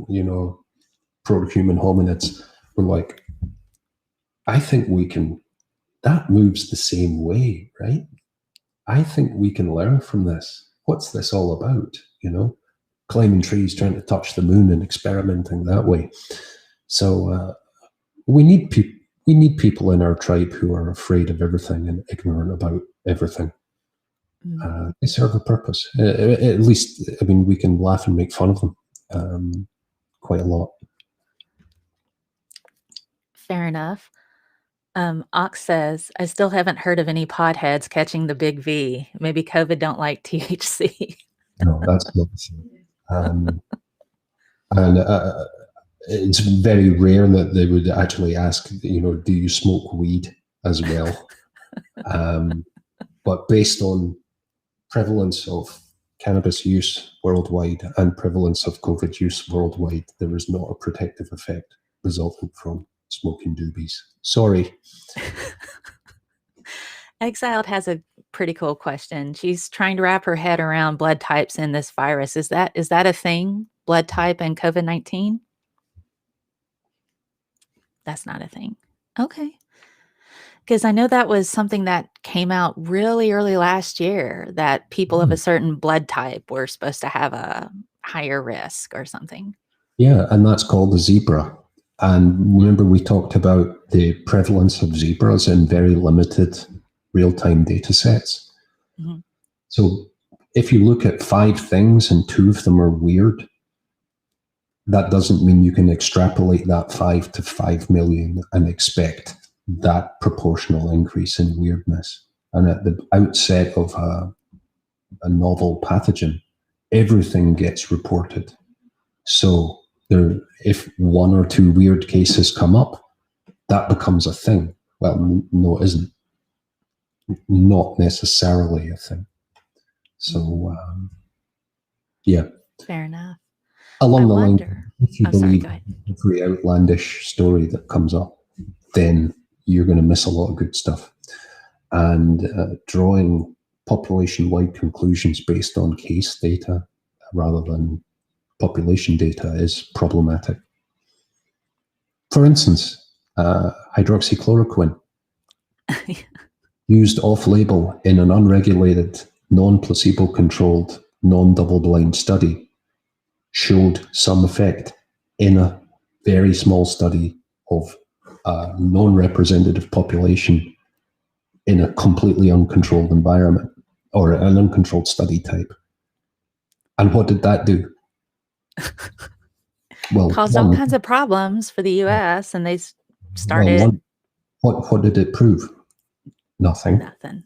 proto-human hominids were like, I think that moves the same way, right? I think we can learn from this. What's this all about? Climbing trees, trying to touch the moon and experimenting that way. So we need people in our tribe who are afraid of everything and ignorant about everything. They serve a purpose. At least, I mean, we can laugh and make fun of them quite a lot. Fair enough. Ox says, I still haven't heard of any potheads catching the big V. Maybe COVID don't like THC. No, that's not the thing. And it's very rare that they would actually ask, do you smoke weed as well? But based on prevalence of cannabis use worldwide and prevalence of COVID use worldwide, there is not a protective effect resulting from smoking doobies. Sorry. Exiled has a pretty cool question. She's trying to wrap her head around blood types in this virus. Is that a thing? Blood type and COVID-19? That's not a thing. Okay. Because I know that was something that came out really early last year, that people of a certain blood type were supposed to have a higher risk or something. Yeah, and that's called the zebra. And remember, we talked about the prevalence of zebras in very limited real-time data sets. Mm-hmm. So if you look at 5 things and 2 of them are weird, that doesn't mean you can extrapolate that 5 to 5 million and expect that proportional increase in weirdness. And at the outset of a novel pathogen, everything gets reported. So if 1 or 2 weird cases come up, that becomes a thing. Well, no, it isn't. Not necessarily a thing. So, yeah. Fair enough. Along the line, if you believe every outlandish story that comes up, then you're going to miss a lot of good stuff. And drawing population-wide conclusions based on case data rather than population data is problematic. For instance, hydroxychloroquine used off-label in an unregulated, non-placebo-controlled, non-double-blind study showed some effect in a very small study of a non-representative population in a completely uncontrolled environment or an uncontrolled study type. And what did that do? Well, caused all kinds of problems for the U.S. and they started. What did it prove? Nothing. Nothing.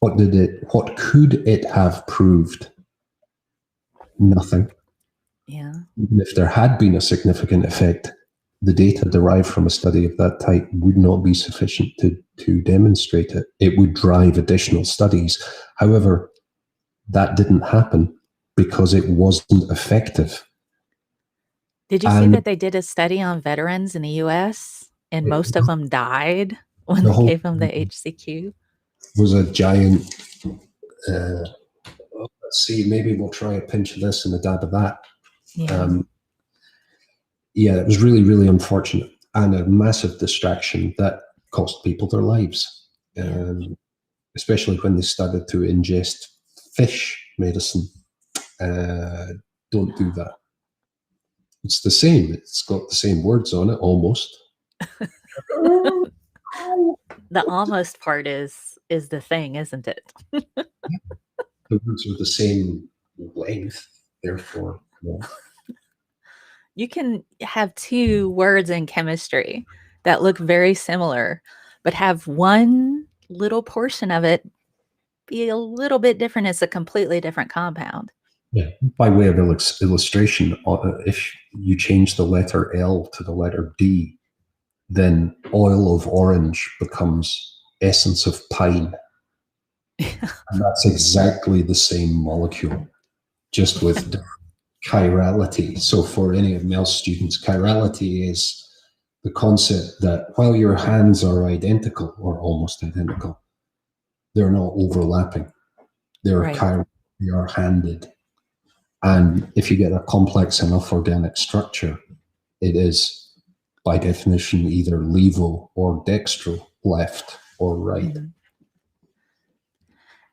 What could it have proved? Nothing. Yeah. Even if there had been a significant effect, the data derived from a study of that type would not be sufficient to demonstrate it. It would drive additional studies. However, that didn't happen because it wasn't effective. Did you see that they did a study on veterans in the US and most of them died when they gave them the HCQ? Was a giant, let's see, maybe we'll try a pinch of this and a dab of that. Yeah. Yeah, it was really, really unfortunate and a massive distraction that cost people their lives, especially when they started to ingest fish medicine. Don't do that. It's the same. It's got the same words on it, almost. The almost part is the thing, isn't it? The words are the same length, therefore. You can have two words in chemistry that look very similar, but have one little portion of it be a little bit different. It's a completely different compound. Yeah. By way of illustration, if you change the letter L to the letter D, then oil of orange becomes essence of pine. And that's exactly the same molecule, just with chirality. So for any of Mel's students, chirality is the concept that while your hands are identical or almost identical, they're not overlapping. They're chiral, they are handed. And if you get a complex enough organic structure, it is by definition either levo or dextro, left or right. Mm-hmm.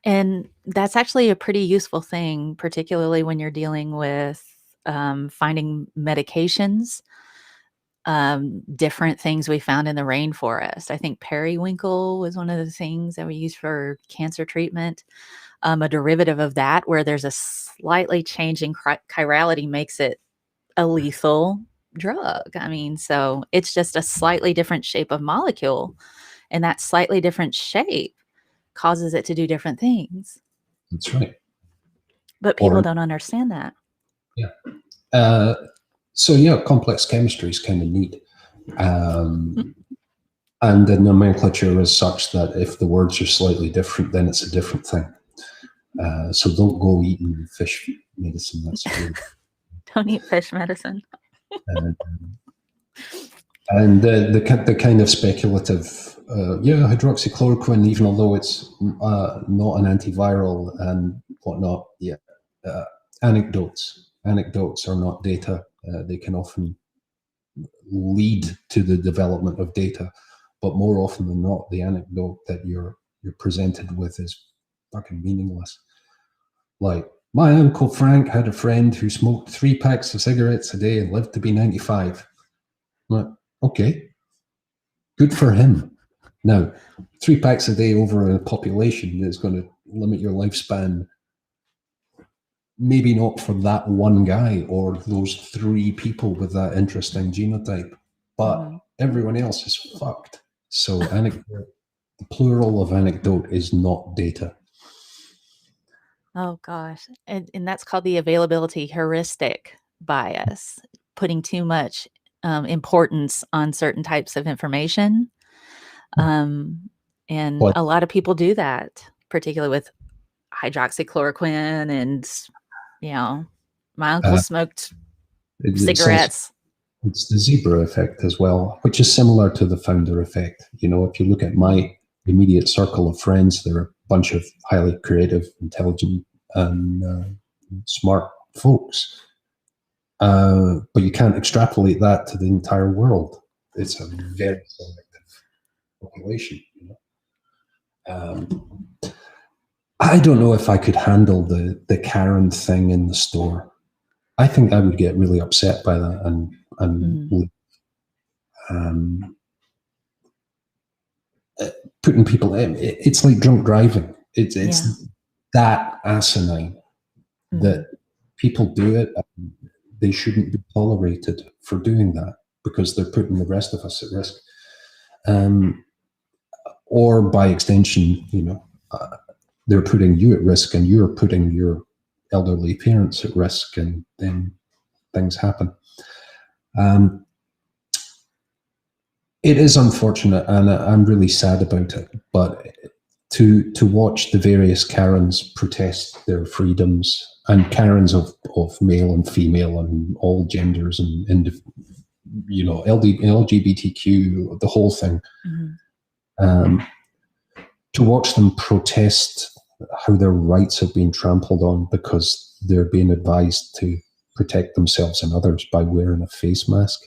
And that's actually a pretty useful thing, particularly when you're dealing with finding medications, different things we found in the rainforest. I think periwinkle was one of the things that we use for cancer treatment. A derivative of that, where there's a slightly changing chirality, makes it a lethal drug. I mean, so it's just a slightly different shape of molecule, and that slightly different shape causes it to do different things. That's right. But people don't understand that. Yeah. So yeah, complex chemistry is kind of neat. And the nomenclature is such that if the words are slightly different, then it's a different thing. So don't go eating fish medicine. That's really don't eat fish medicine. And the kind of speculative, hydroxychloroquine, even although it's not an antiviral and whatnot, anecdotes are not data. They can often lead to the development of data, but more often than not, the anecdote that you're presented with is fucking meaningless. Like, my Uncle Frank had a friend who smoked 3 packs of cigarettes a day and lived to be 95. Like, okay, good for him. Now, 3 packs a day over a population is going to limit your lifespan. Maybe not for that one guy or those 3 people with that interesting genotype, but everyone else is fucked. So anecdote, the plural of anecdote is not data. Oh gosh. And that's called the availability heuristic bias, putting too much importance on certain types of information. And a lot of people do that, particularly with hydroxychloroquine and, my uncle smoked cigarettes. It's the zebra effect as well, which is similar to the founder effect. If you look at my immediate circle of friends, they're a bunch of highly creative, intelligent, and smart folks. But you can't extrapolate that to the entire world. It's a very selective population. I don't know if I could handle the Karen thing in the store. I think I would get really upset by that and putting people in. It's like drunk driving. It's that asinine that people do it. And they shouldn't be tolerated for doing that because they're putting the rest of us at risk. or by extension, they're putting you at risk, and you're putting your elderly parents at risk, and then things happen. It is unfortunate, and I'm really sad about it. But to watch the various Karens protest their freedoms, and Karens of male and female and all genders and LGBTQ, the whole thing. Mm-hmm. To watch them protest how their rights have been trampled on because they're being advised to protect themselves and others by wearing a face mask.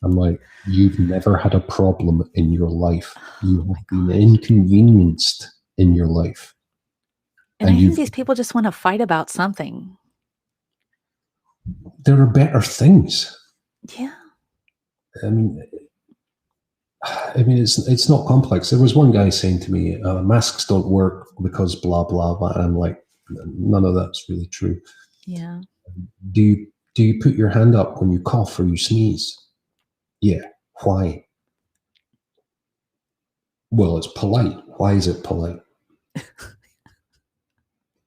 I'm like, you've never had a problem in your life. You have been inconvenienced in your life. And I think these people just want to fight about something. There are better things. Yeah. I mean, it's not complex. There was one guy saying to me, masks don't work because blah, blah, blah. And I'm like, none of that's really true. Yeah. Do you put your hand up when you cough or you sneeze? Yeah. Why? Well, it's polite. Why is it polite?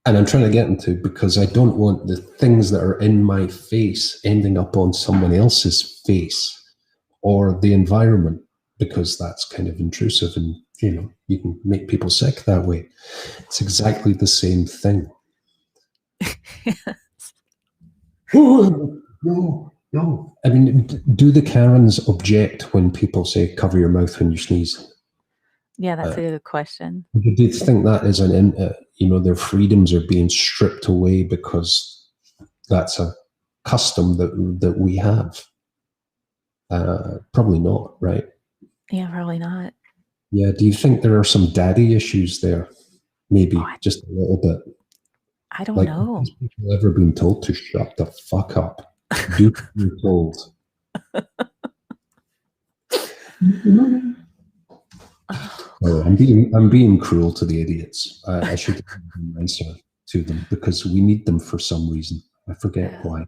And I'm trying to get into, because I don't want the things that are in my face ending up on someone else's face or the environment, because that's kind of intrusive, and you can make people sick that way. It's exactly the same thing. No. I mean, do the Karens object when people say cover your mouth when you sneeze? Yeah, that's a good question. Do you think that is their freedoms are being stripped away because that's a custom that we have? Probably not, right? Yeah, probably not. Yeah. Do you think there are some daddy issues there? Maybe just a little bit. I don't know. Has people ever been told to shut the fuck up? Do what you're told. Oh, I'm being cruel to the idiots. I should be nicer to them because we need them for some reason. I forget why.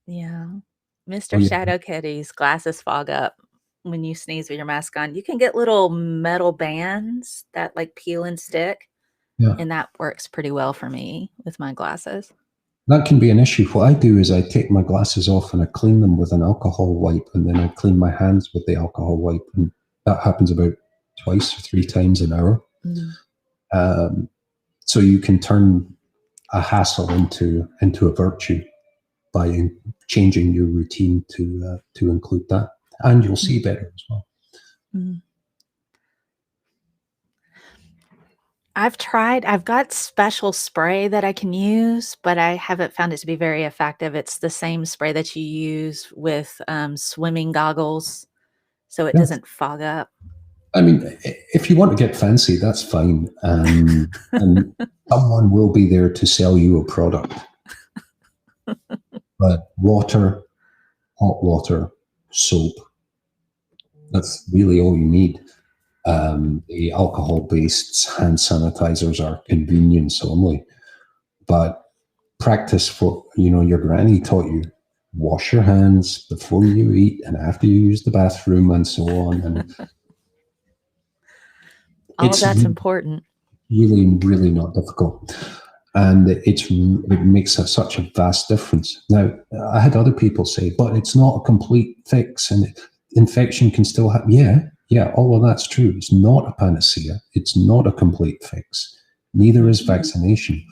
Yeah. Mr. Shadow Kitty's glasses fog up when you sneeze with your mask on. You can get little metal bands that like peel and stick. Yeah. And that works pretty well for me with my glasses. That can be an issue. What I do is I take my glasses off and I clean them with an alcohol wipe, and then I clean my hands with the alcohol wipe. And that happens about 2 or 3 times an hour. Mm-hmm. So you can turn a hassle into a virtue by changing your routine to include that, and you'll see better as well. Mm-hmm. I've got special spray that I can use, but I haven't found it to be very effective. It's the same spray that you use with swimming goggles, so it doesn't fog up. I mean, if you want to get fancy, that's fine. And someone will be there to sell you a product. But water, hot water, soap, that's really all you need. The alcohol-based hand sanitizers are convenience only, but practice what your granny taught you: wash your hands before you eat and after you use the bathroom, and so on. And all that's important. Really, really not difficult, and it makes such a vast difference. Now, I had other people say, "But it's not a complete fix, and infection can still happen." Yeah, all of that's true. It's not a panacea. It's not a complete fix. Neither is vaccination.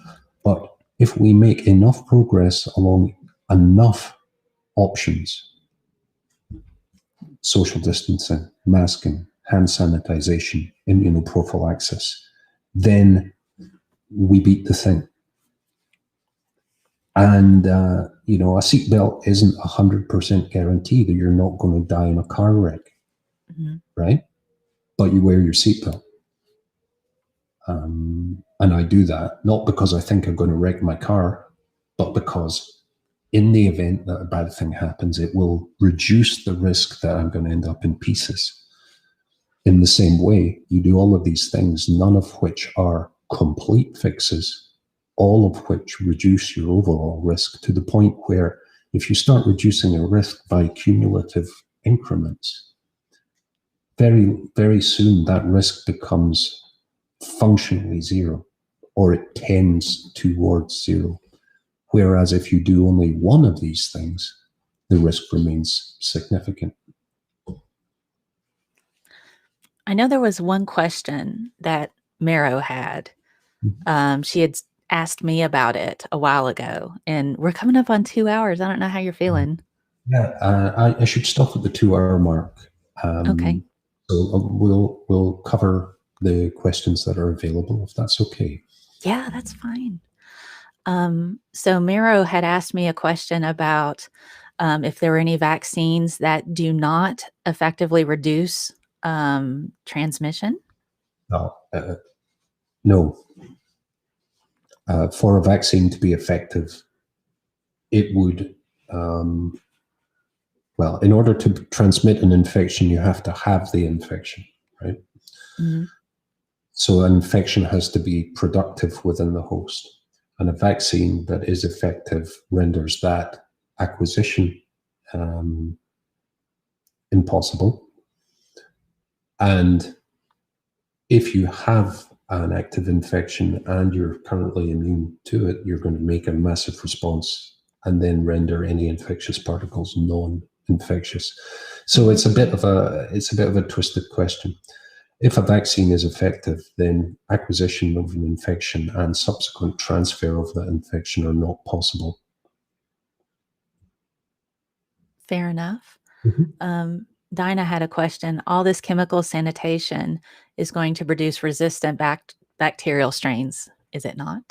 But if we make enough progress along enough options, social distancing, masking, hand sanitization, immunoprophylaxis, then we beat the thing. And, a seatbelt isn't 100% guarantee that you're not going to die in a car wreck. Mm-hmm. Right? But you wear your seatbelt. And I do that, not because I think I'm going to wreck my car, but because in the event that a bad thing happens, it will reduce the risk that I'm going to end up in pieces. In the same way, you do all of these things, none of which are complete fixes, all of which reduce your overall risk to the point where if you start reducing a risk by cumulative increments, very, very soon that risk becomes functionally zero, or it tends towards zero. Whereas if you do only one of these things, the risk remains significant. I know there was one question that Mero had. She had asked me about it a while ago, and we're coming up on 2 hours. I don't know how you're feeling. Yeah, I should stop at the 2-hour mark. Okay. So we'll cover the questions that are available, if that's okay. Yeah, that's fine. So Miro had asked me a question about if there were any vaccines that do not effectively reduce transmission. No. For a vaccine to be effective, it would, well, in order to transmit an infection, you have to have the infection, right? Mm-hmm. So an infection has to be productive within the host. And a vaccine that is effective renders that acquisition impossible. And if you have an active infection and you're currently immune to it, you're going to make a massive response and then render any infectious particles non-infectious. So it's a bit of a twisted question. If a vaccine is effective, then acquisition of an infection and subsequent transfer of that infection are not possible. Fair enough. Mm-hmm. Dinah had a question. All this chemical sanitation is going to produce resistant bacterial strains, is it not?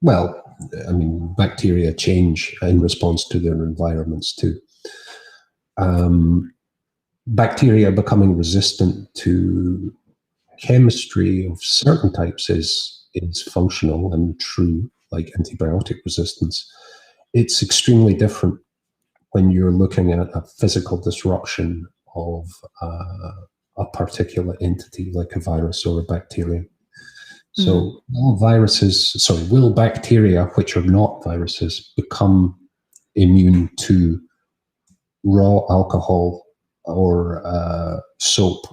Well, I mean, bacteria change in response to their environments too. Bacteria becoming resistant to chemistry of certain types is functional and true, like antibiotic resistance. It's extremely different when you're looking at a physical disruption of a particular entity like a virus or a bacteria. So will bacteria, which are not viruses, become immune to raw alcohol or soap?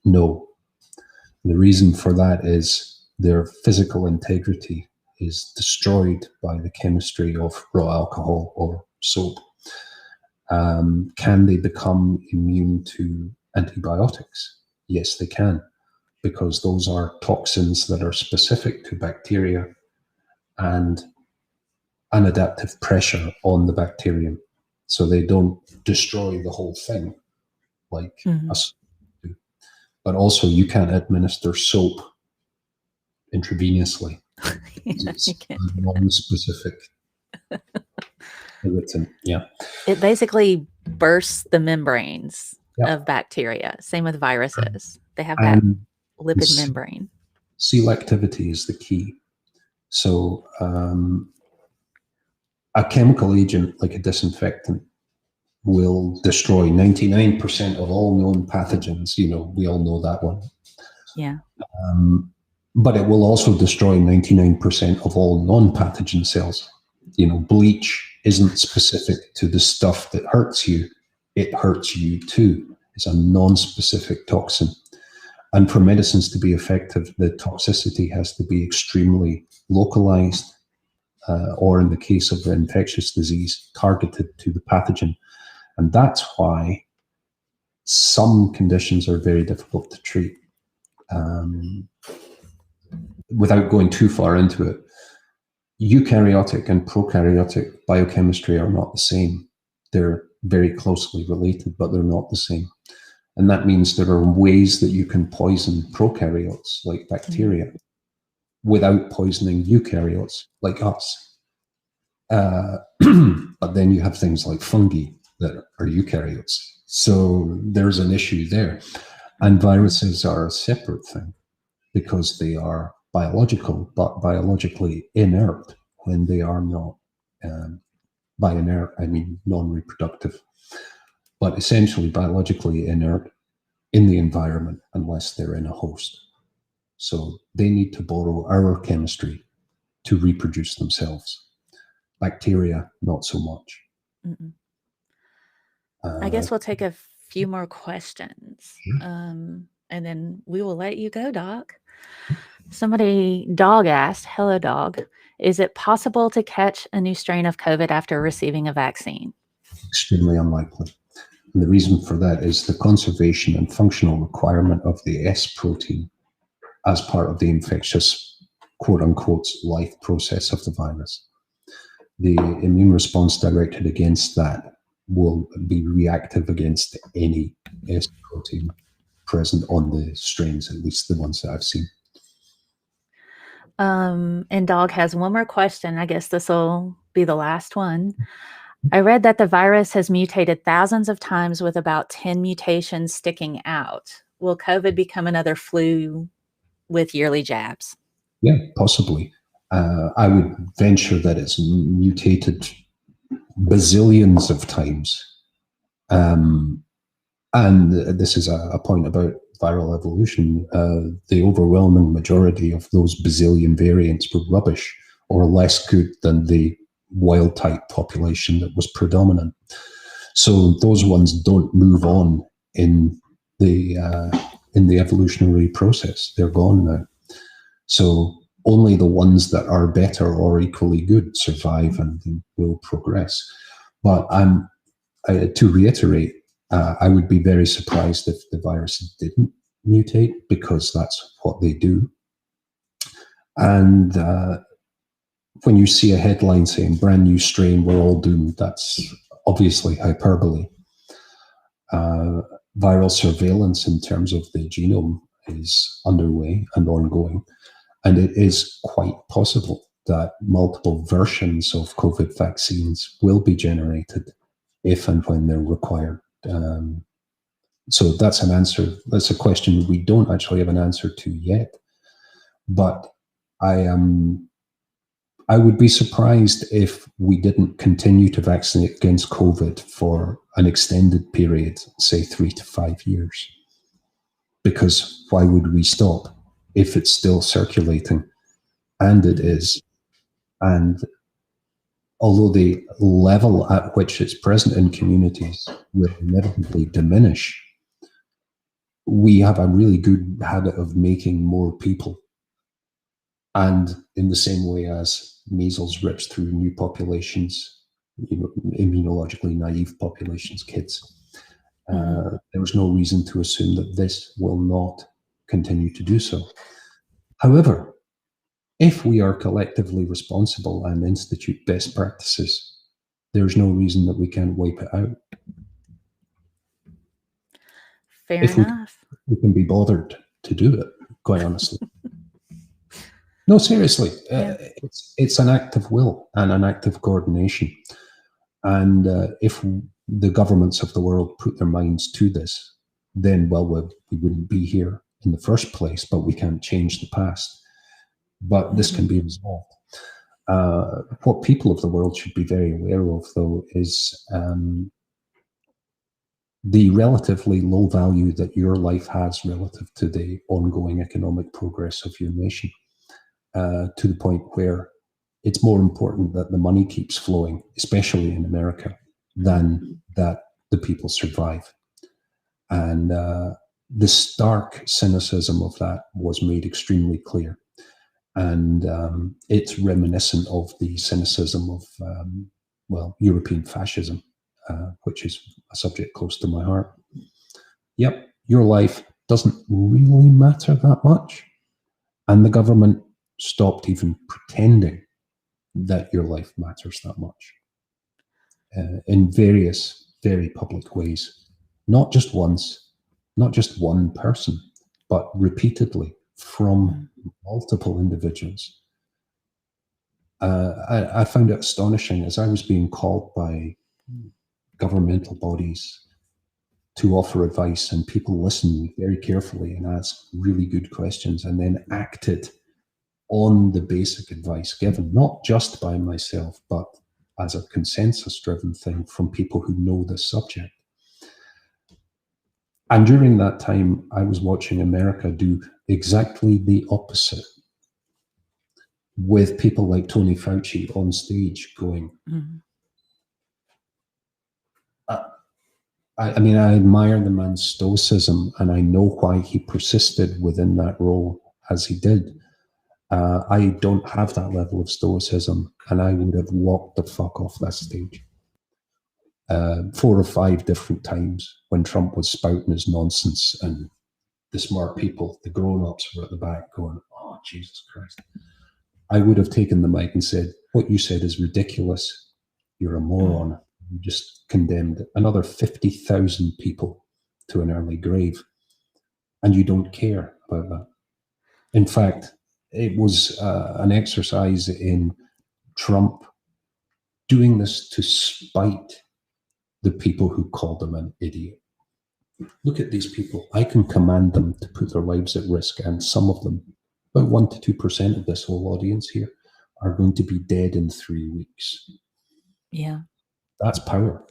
No. The reason for that is their physical integrity is destroyed by the chemistry of raw alcohol or soap. Can they become immune to antibiotics? Yes, they can, because those are toxins that are specific to bacteria and an adaptive pressure on the bacterium. So they don't destroy the whole thing like us do. But also you can't administer soap intravenously. It's a non-specific irritant. Yeah. It basically bursts the membranes of bacteria. Same with viruses. They have that lipid membrane. Selectivity is the key. So a chemical agent like a disinfectant will destroy 99% of all known pathogens. You know, we all know that one. Yeah. But it will also destroy 99% of all non-pathogen cells. You know, bleach isn't specific to the stuff that hurts you. It hurts you too. It's a non-specific toxin. And for medicines to be effective, the toxicity has to be extremely localized, or in the case of infectious disease, targeted to the pathogen. And that's why some conditions are very difficult to treat. Without going too far into it, eukaryotic and prokaryotic biochemistry are not the same. They're very closely related, but they're not the same. And that means there are ways that you can poison prokaryotes, like bacteria, without poisoning eukaryotes, like us. But then you have things like fungi that are eukaryotes. So there's an issue there. And viruses are a separate thing because they are biological, but biologically inert when they are not. By inert, I mean non-reproductive, but essentially biologically inert in the environment unless they're in a host. So they need to borrow our chemistry to reproduce themselves. Bacteria, not so much. I guess we'll take a few more questions. And then we will let you go, Doc. Dog asked, hello, Dog. Is it possible to catch a new strain of COVID after receiving a vaccine? Extremely unlikely. And the reason for that is the conservation and functional requirement of the S protein as part of the infectious, quote unquote, life process of the virus. The immune response directed against that will be reactive against any S protein present on the strains, at least the ones that I've seen. And Dog has one more question. I guess this will be the last one. I read that the virus has mutated thousands of times with about 10 mutations sticking out. Will COVID become another flu with yearly jabs? Yeah, possibly. I would venture that it's mutated bazillions of times. And this is a point about viral evolution. The overwhelming majority of those bazillion variants were rubbish or less good than the wild type population that was predominant. So those ones don't move on in the evolutionary process. They're gone now. So only the ones that are better or equally good survive and will progress. But to reiterate, I would be very surprised if the virus didn't mutate, because that's what they do. And when you see a headline saying brand new strain, we're all doomed, that's obviously hyperbole. Viral surveillance in terms of the genome is underway and ongoing. And it is quite possible that multiple versions of COVID vaccines will be generated if and when they're required. So that's an answer. That's a question we don't actually have an answer to yet. But I would be surprised if we didn't continue to vaccinate against COVID for an extended period, say 3 to 5 years. Because why would we stop if it's still circulating? And it is. And although the level at which it's present in communities will inevitably diminish, we have a really good habit of making more people. And in the same way as measles rips through new populations, immunologically naive populations, kids, there was no reason to assume that this will not continue to do so. However, if we are collectively responsible and institute best practices, there's no reason that we can't wipe it out. Fair enough. We can be bothered to do it, quite honestly. No, seriously, it's an act of will and an act of coordination. And if the governments of the world put their minds to this, then, well, we wouldn't be here in the first place, but we can't change the past. But this can be resolved. What people of the world should be very aware of, though, is the relatively low value that your life has relative to the ongoing economic progress of your nation, to the point where it's more important that the money keeps flowing, especially in America, than that the people survive. And the stark cynicism of that was made extremely clear. And it's reminiscent of the cynicism of, European fascism, which is a subject close to my heart. Yep, your life doesn't really matter that much. And the government stopped even pretending that your life matters that much in various, very public ways. Not just once, not just one person, but repeatedly from multiple individuals. I found it astonishing as I was being called by governmental bodies to offer advice, and people listened very carefully and asked really good questions and then acted on the basic advice given, not just by myself, but as a consensus-driven thing from people who know this subject. And during that time, I was watching America do exactly the opposite, with people like Tony Fauci on stage going, I mean, I admire the man's stoicism, and I know why he persisted within that role as he did. I don't have that level of stoicism, and I would have walked the fuck off that stage 4 or 5 different times when Trump was spouting his nonsense, and the smart people, the grown-ups, were at the back going, "Oh, Jesus Christ." I would have taken the mic and said, "What you said is ridiculous. You're a moron. You just condemned another 50,000 people to an early grave, and you don't care about that." In fact, it was an exercise in Trump doing this to spite the people who called him an idiot. Look at these people. I can command them to put their lives at risk, and some of them, about 1 to 2% of this whole audience here, are going to be dead in 3 weeks. Yeah. That's power.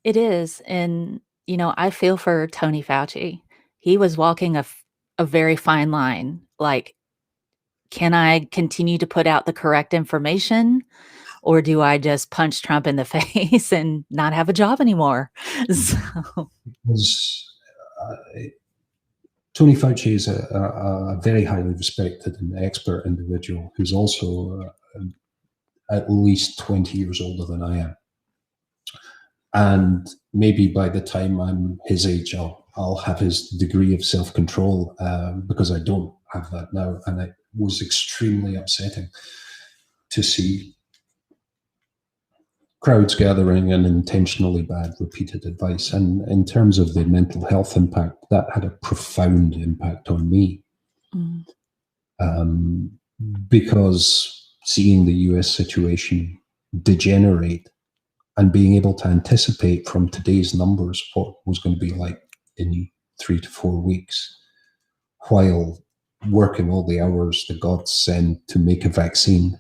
It is. And, you know, I feel for Tony Fauci. He was walking a very fine line. Like, can I continue to put out the correct information, or do I just punch Trump in the face and not have a job anymore? So, Tony Fauci is a very highly respected and expert individual who's also at least 20 years older than I am. And maybe by the time I'm his age, I'll have his degree of self-control, because I don't have that now. And it was extremely upsetting to see crowds gathering and intentionally bad repeated advice. And in terms of the mental health impact, that had a profound impact on me. Because seeing the US situation degenerate and being able to anticipate from today's numbers what was going to be like in 3 to 4 weeks, while working all the hours the gods send to make a vaccine,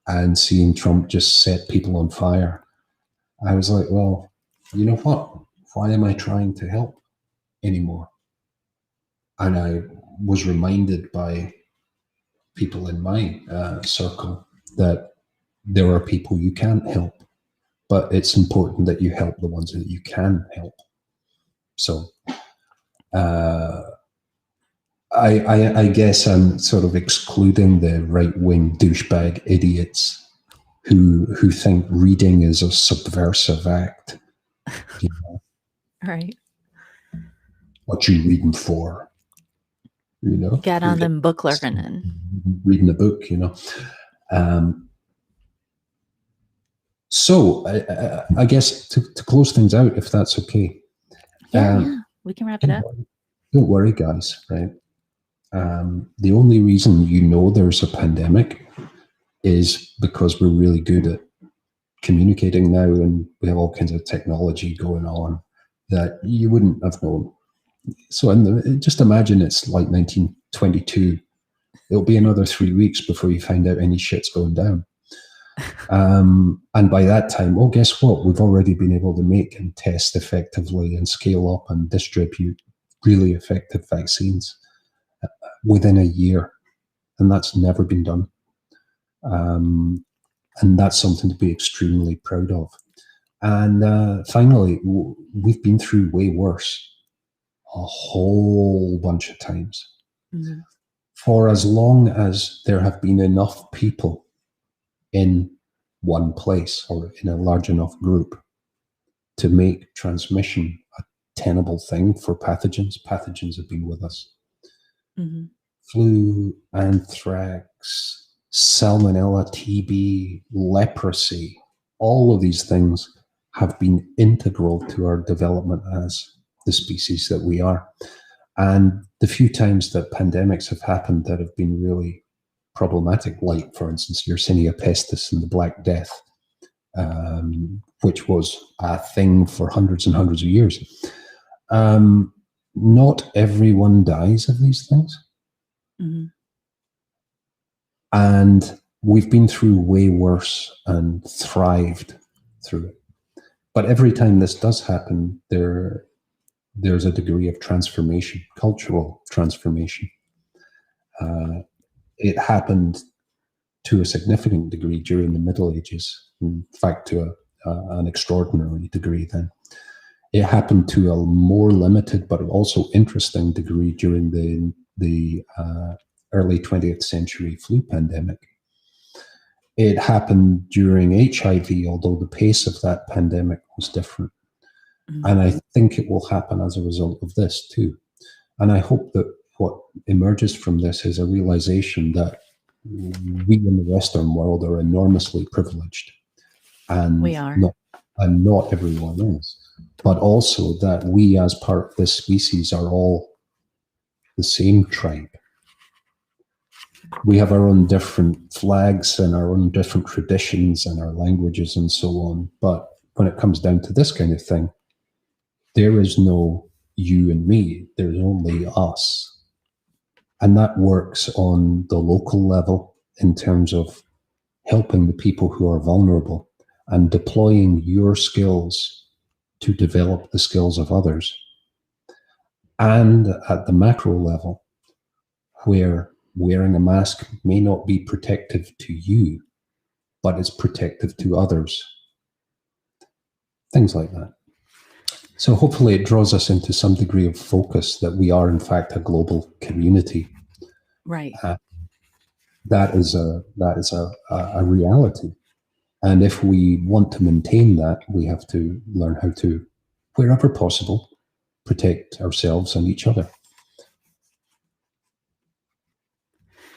and seeing Trump just set people on fire, I was like, well, you know what? Why am I trying to help anymore? And I was reminded by people in my circle that there are people you can't help, but it's important that you help the ones that you can help. So I guess I'm sort of excluding the right-wing douchebag idiots who think reading is a subversive act. You know? right. What you reading for? You know, Get on them book learning. Reading a book, you know. So I guess to close things out, if that's okay. Yeah, we can wrap it up. Don't worry, guys, right? The only reason you know there's a pandemic is because we're really good at communicating now, and we have all kinds of technology going on that you wouldn't have known. So just imagine it's like 1922. It'll be another 3 weeks before you find out any shit's going down. And by that time, oh, guess what? We've already been able to make and test effectively and scale up and distribute really effective vaccines within a year. And that's never been done. And that's something to be extremely proud of. And finally, we've been through way worse a whole bunch of times. Mm-hmm. For as long as there have been enough people in one place or in a large enough group to make transmission a tenable thing for pathogens. Pathogens have been with us. Mm-hmm. Flu, anthrax, salmonella, TB, leprosy, all of these things have been integral to our development as the species that we are. And the few times that pandemics have happened that have been really problematic, like, for instance, Yersinia pestis and the Black Death, which was a thing for hundreds and hundreds of years. Not everyone dies of these things. Mm-hmm. And we've been through way worse and thrived through it. But every time this does happen, there's a degree of transformation, cultural transformation. It happened to a significant degree during the Middle Ages, in fact, to an extraordinary degree then. it happened to a more limited but also interesting degree during the early 20th century flu pandemic. It happened during HIV, although the pace of that pandemic was different. And I think it will happen as a result of this too. And I hope that what emerges from this is a realization that we in the Western world are enormously privileged, and We are. not everyone is, but also that we as part of this species are all the same tribe. We have our own different flags and our own different traditions and our languages and so on. But when it comes down to this kind of thing, there is no you and me, there's only us. And that works on the local level in terms of helping the people who are vulnerable and deploying your skills to develop the skills of others. And at the macro level, where wearing a mask may not be protective to you, but it's protective to others. Things like that. So hopefully it draws us into some degree of focus that we are in fact a global community. Right. That is a reality. And if we want to maintain that, we have to learn how to, wherever possible, protect ourselves and each other.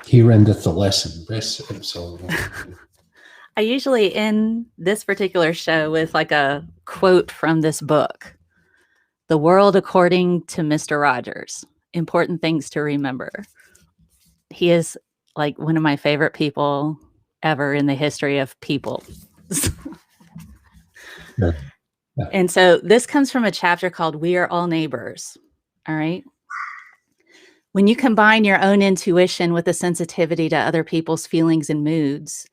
Here endeth the lesson. I usually end this particular show with like a quote from this book, The World According to Mr. Rogers. Important things to remember. He is like one of my favorite people ever in the history of people. Yeah. And so this comes from a chapter called We Are All Neighbors. All right. When you combine your own intuition with a sensitivity to other people's feelings and moods,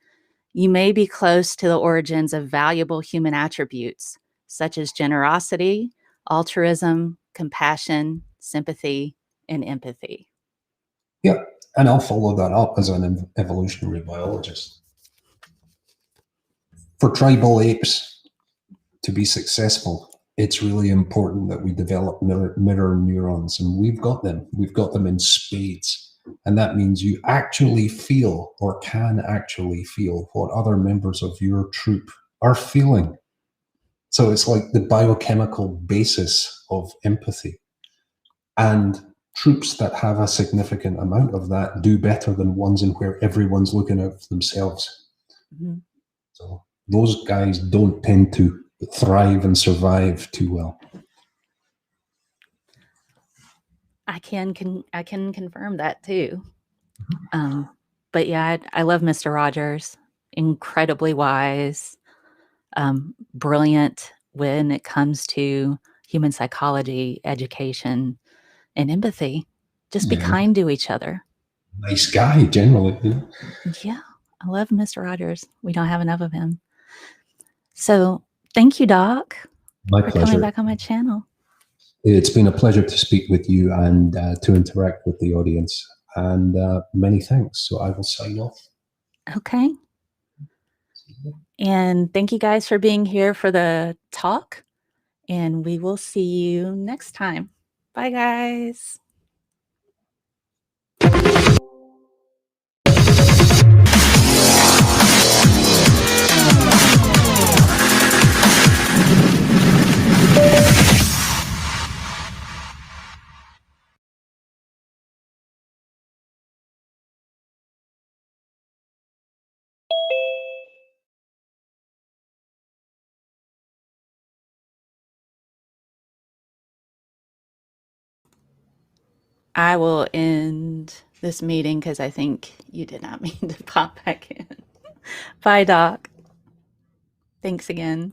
you may be close to the origins of valuable human attributes, such as generosity, altruism, compassion, sympathy, and empathy. Yeah, and I'll follow that up as an evolutionary biologist. For tribal apes to be successful, it's really important that we develop mirror neurons, and we've got them. We've got them in spades. And that means you actually feel, or can actually feel, what other members of your troop are feeling. So it's like the biochemical basis of empathy. And troops that have a significant amount of that do better than ones in where everyone's looking out for themselves. Mm-hmm. So those guys don't tend to thrive and survive too well. I can confirm that too. But yeah, I love Mr. Rogers. Incredibly wise, brilliant when it comes to human psychology, education, and empathy. Just be kind to each other. Nice guy, generally. You know? Yeah, I love Mr. Rogers. We don't have enough of him. So thank you, Doc, for pleasure. Coming back on my channel. It's been a pleasure to speak with you and to interact with the audience. And many thanks. So I will sign off. Okay. And thank you guys for being here for the talk. And we will see you next time. Bye, guys. I will end this meeting because I think you did not mean to pop back in. Bye, Doc. Thanks again.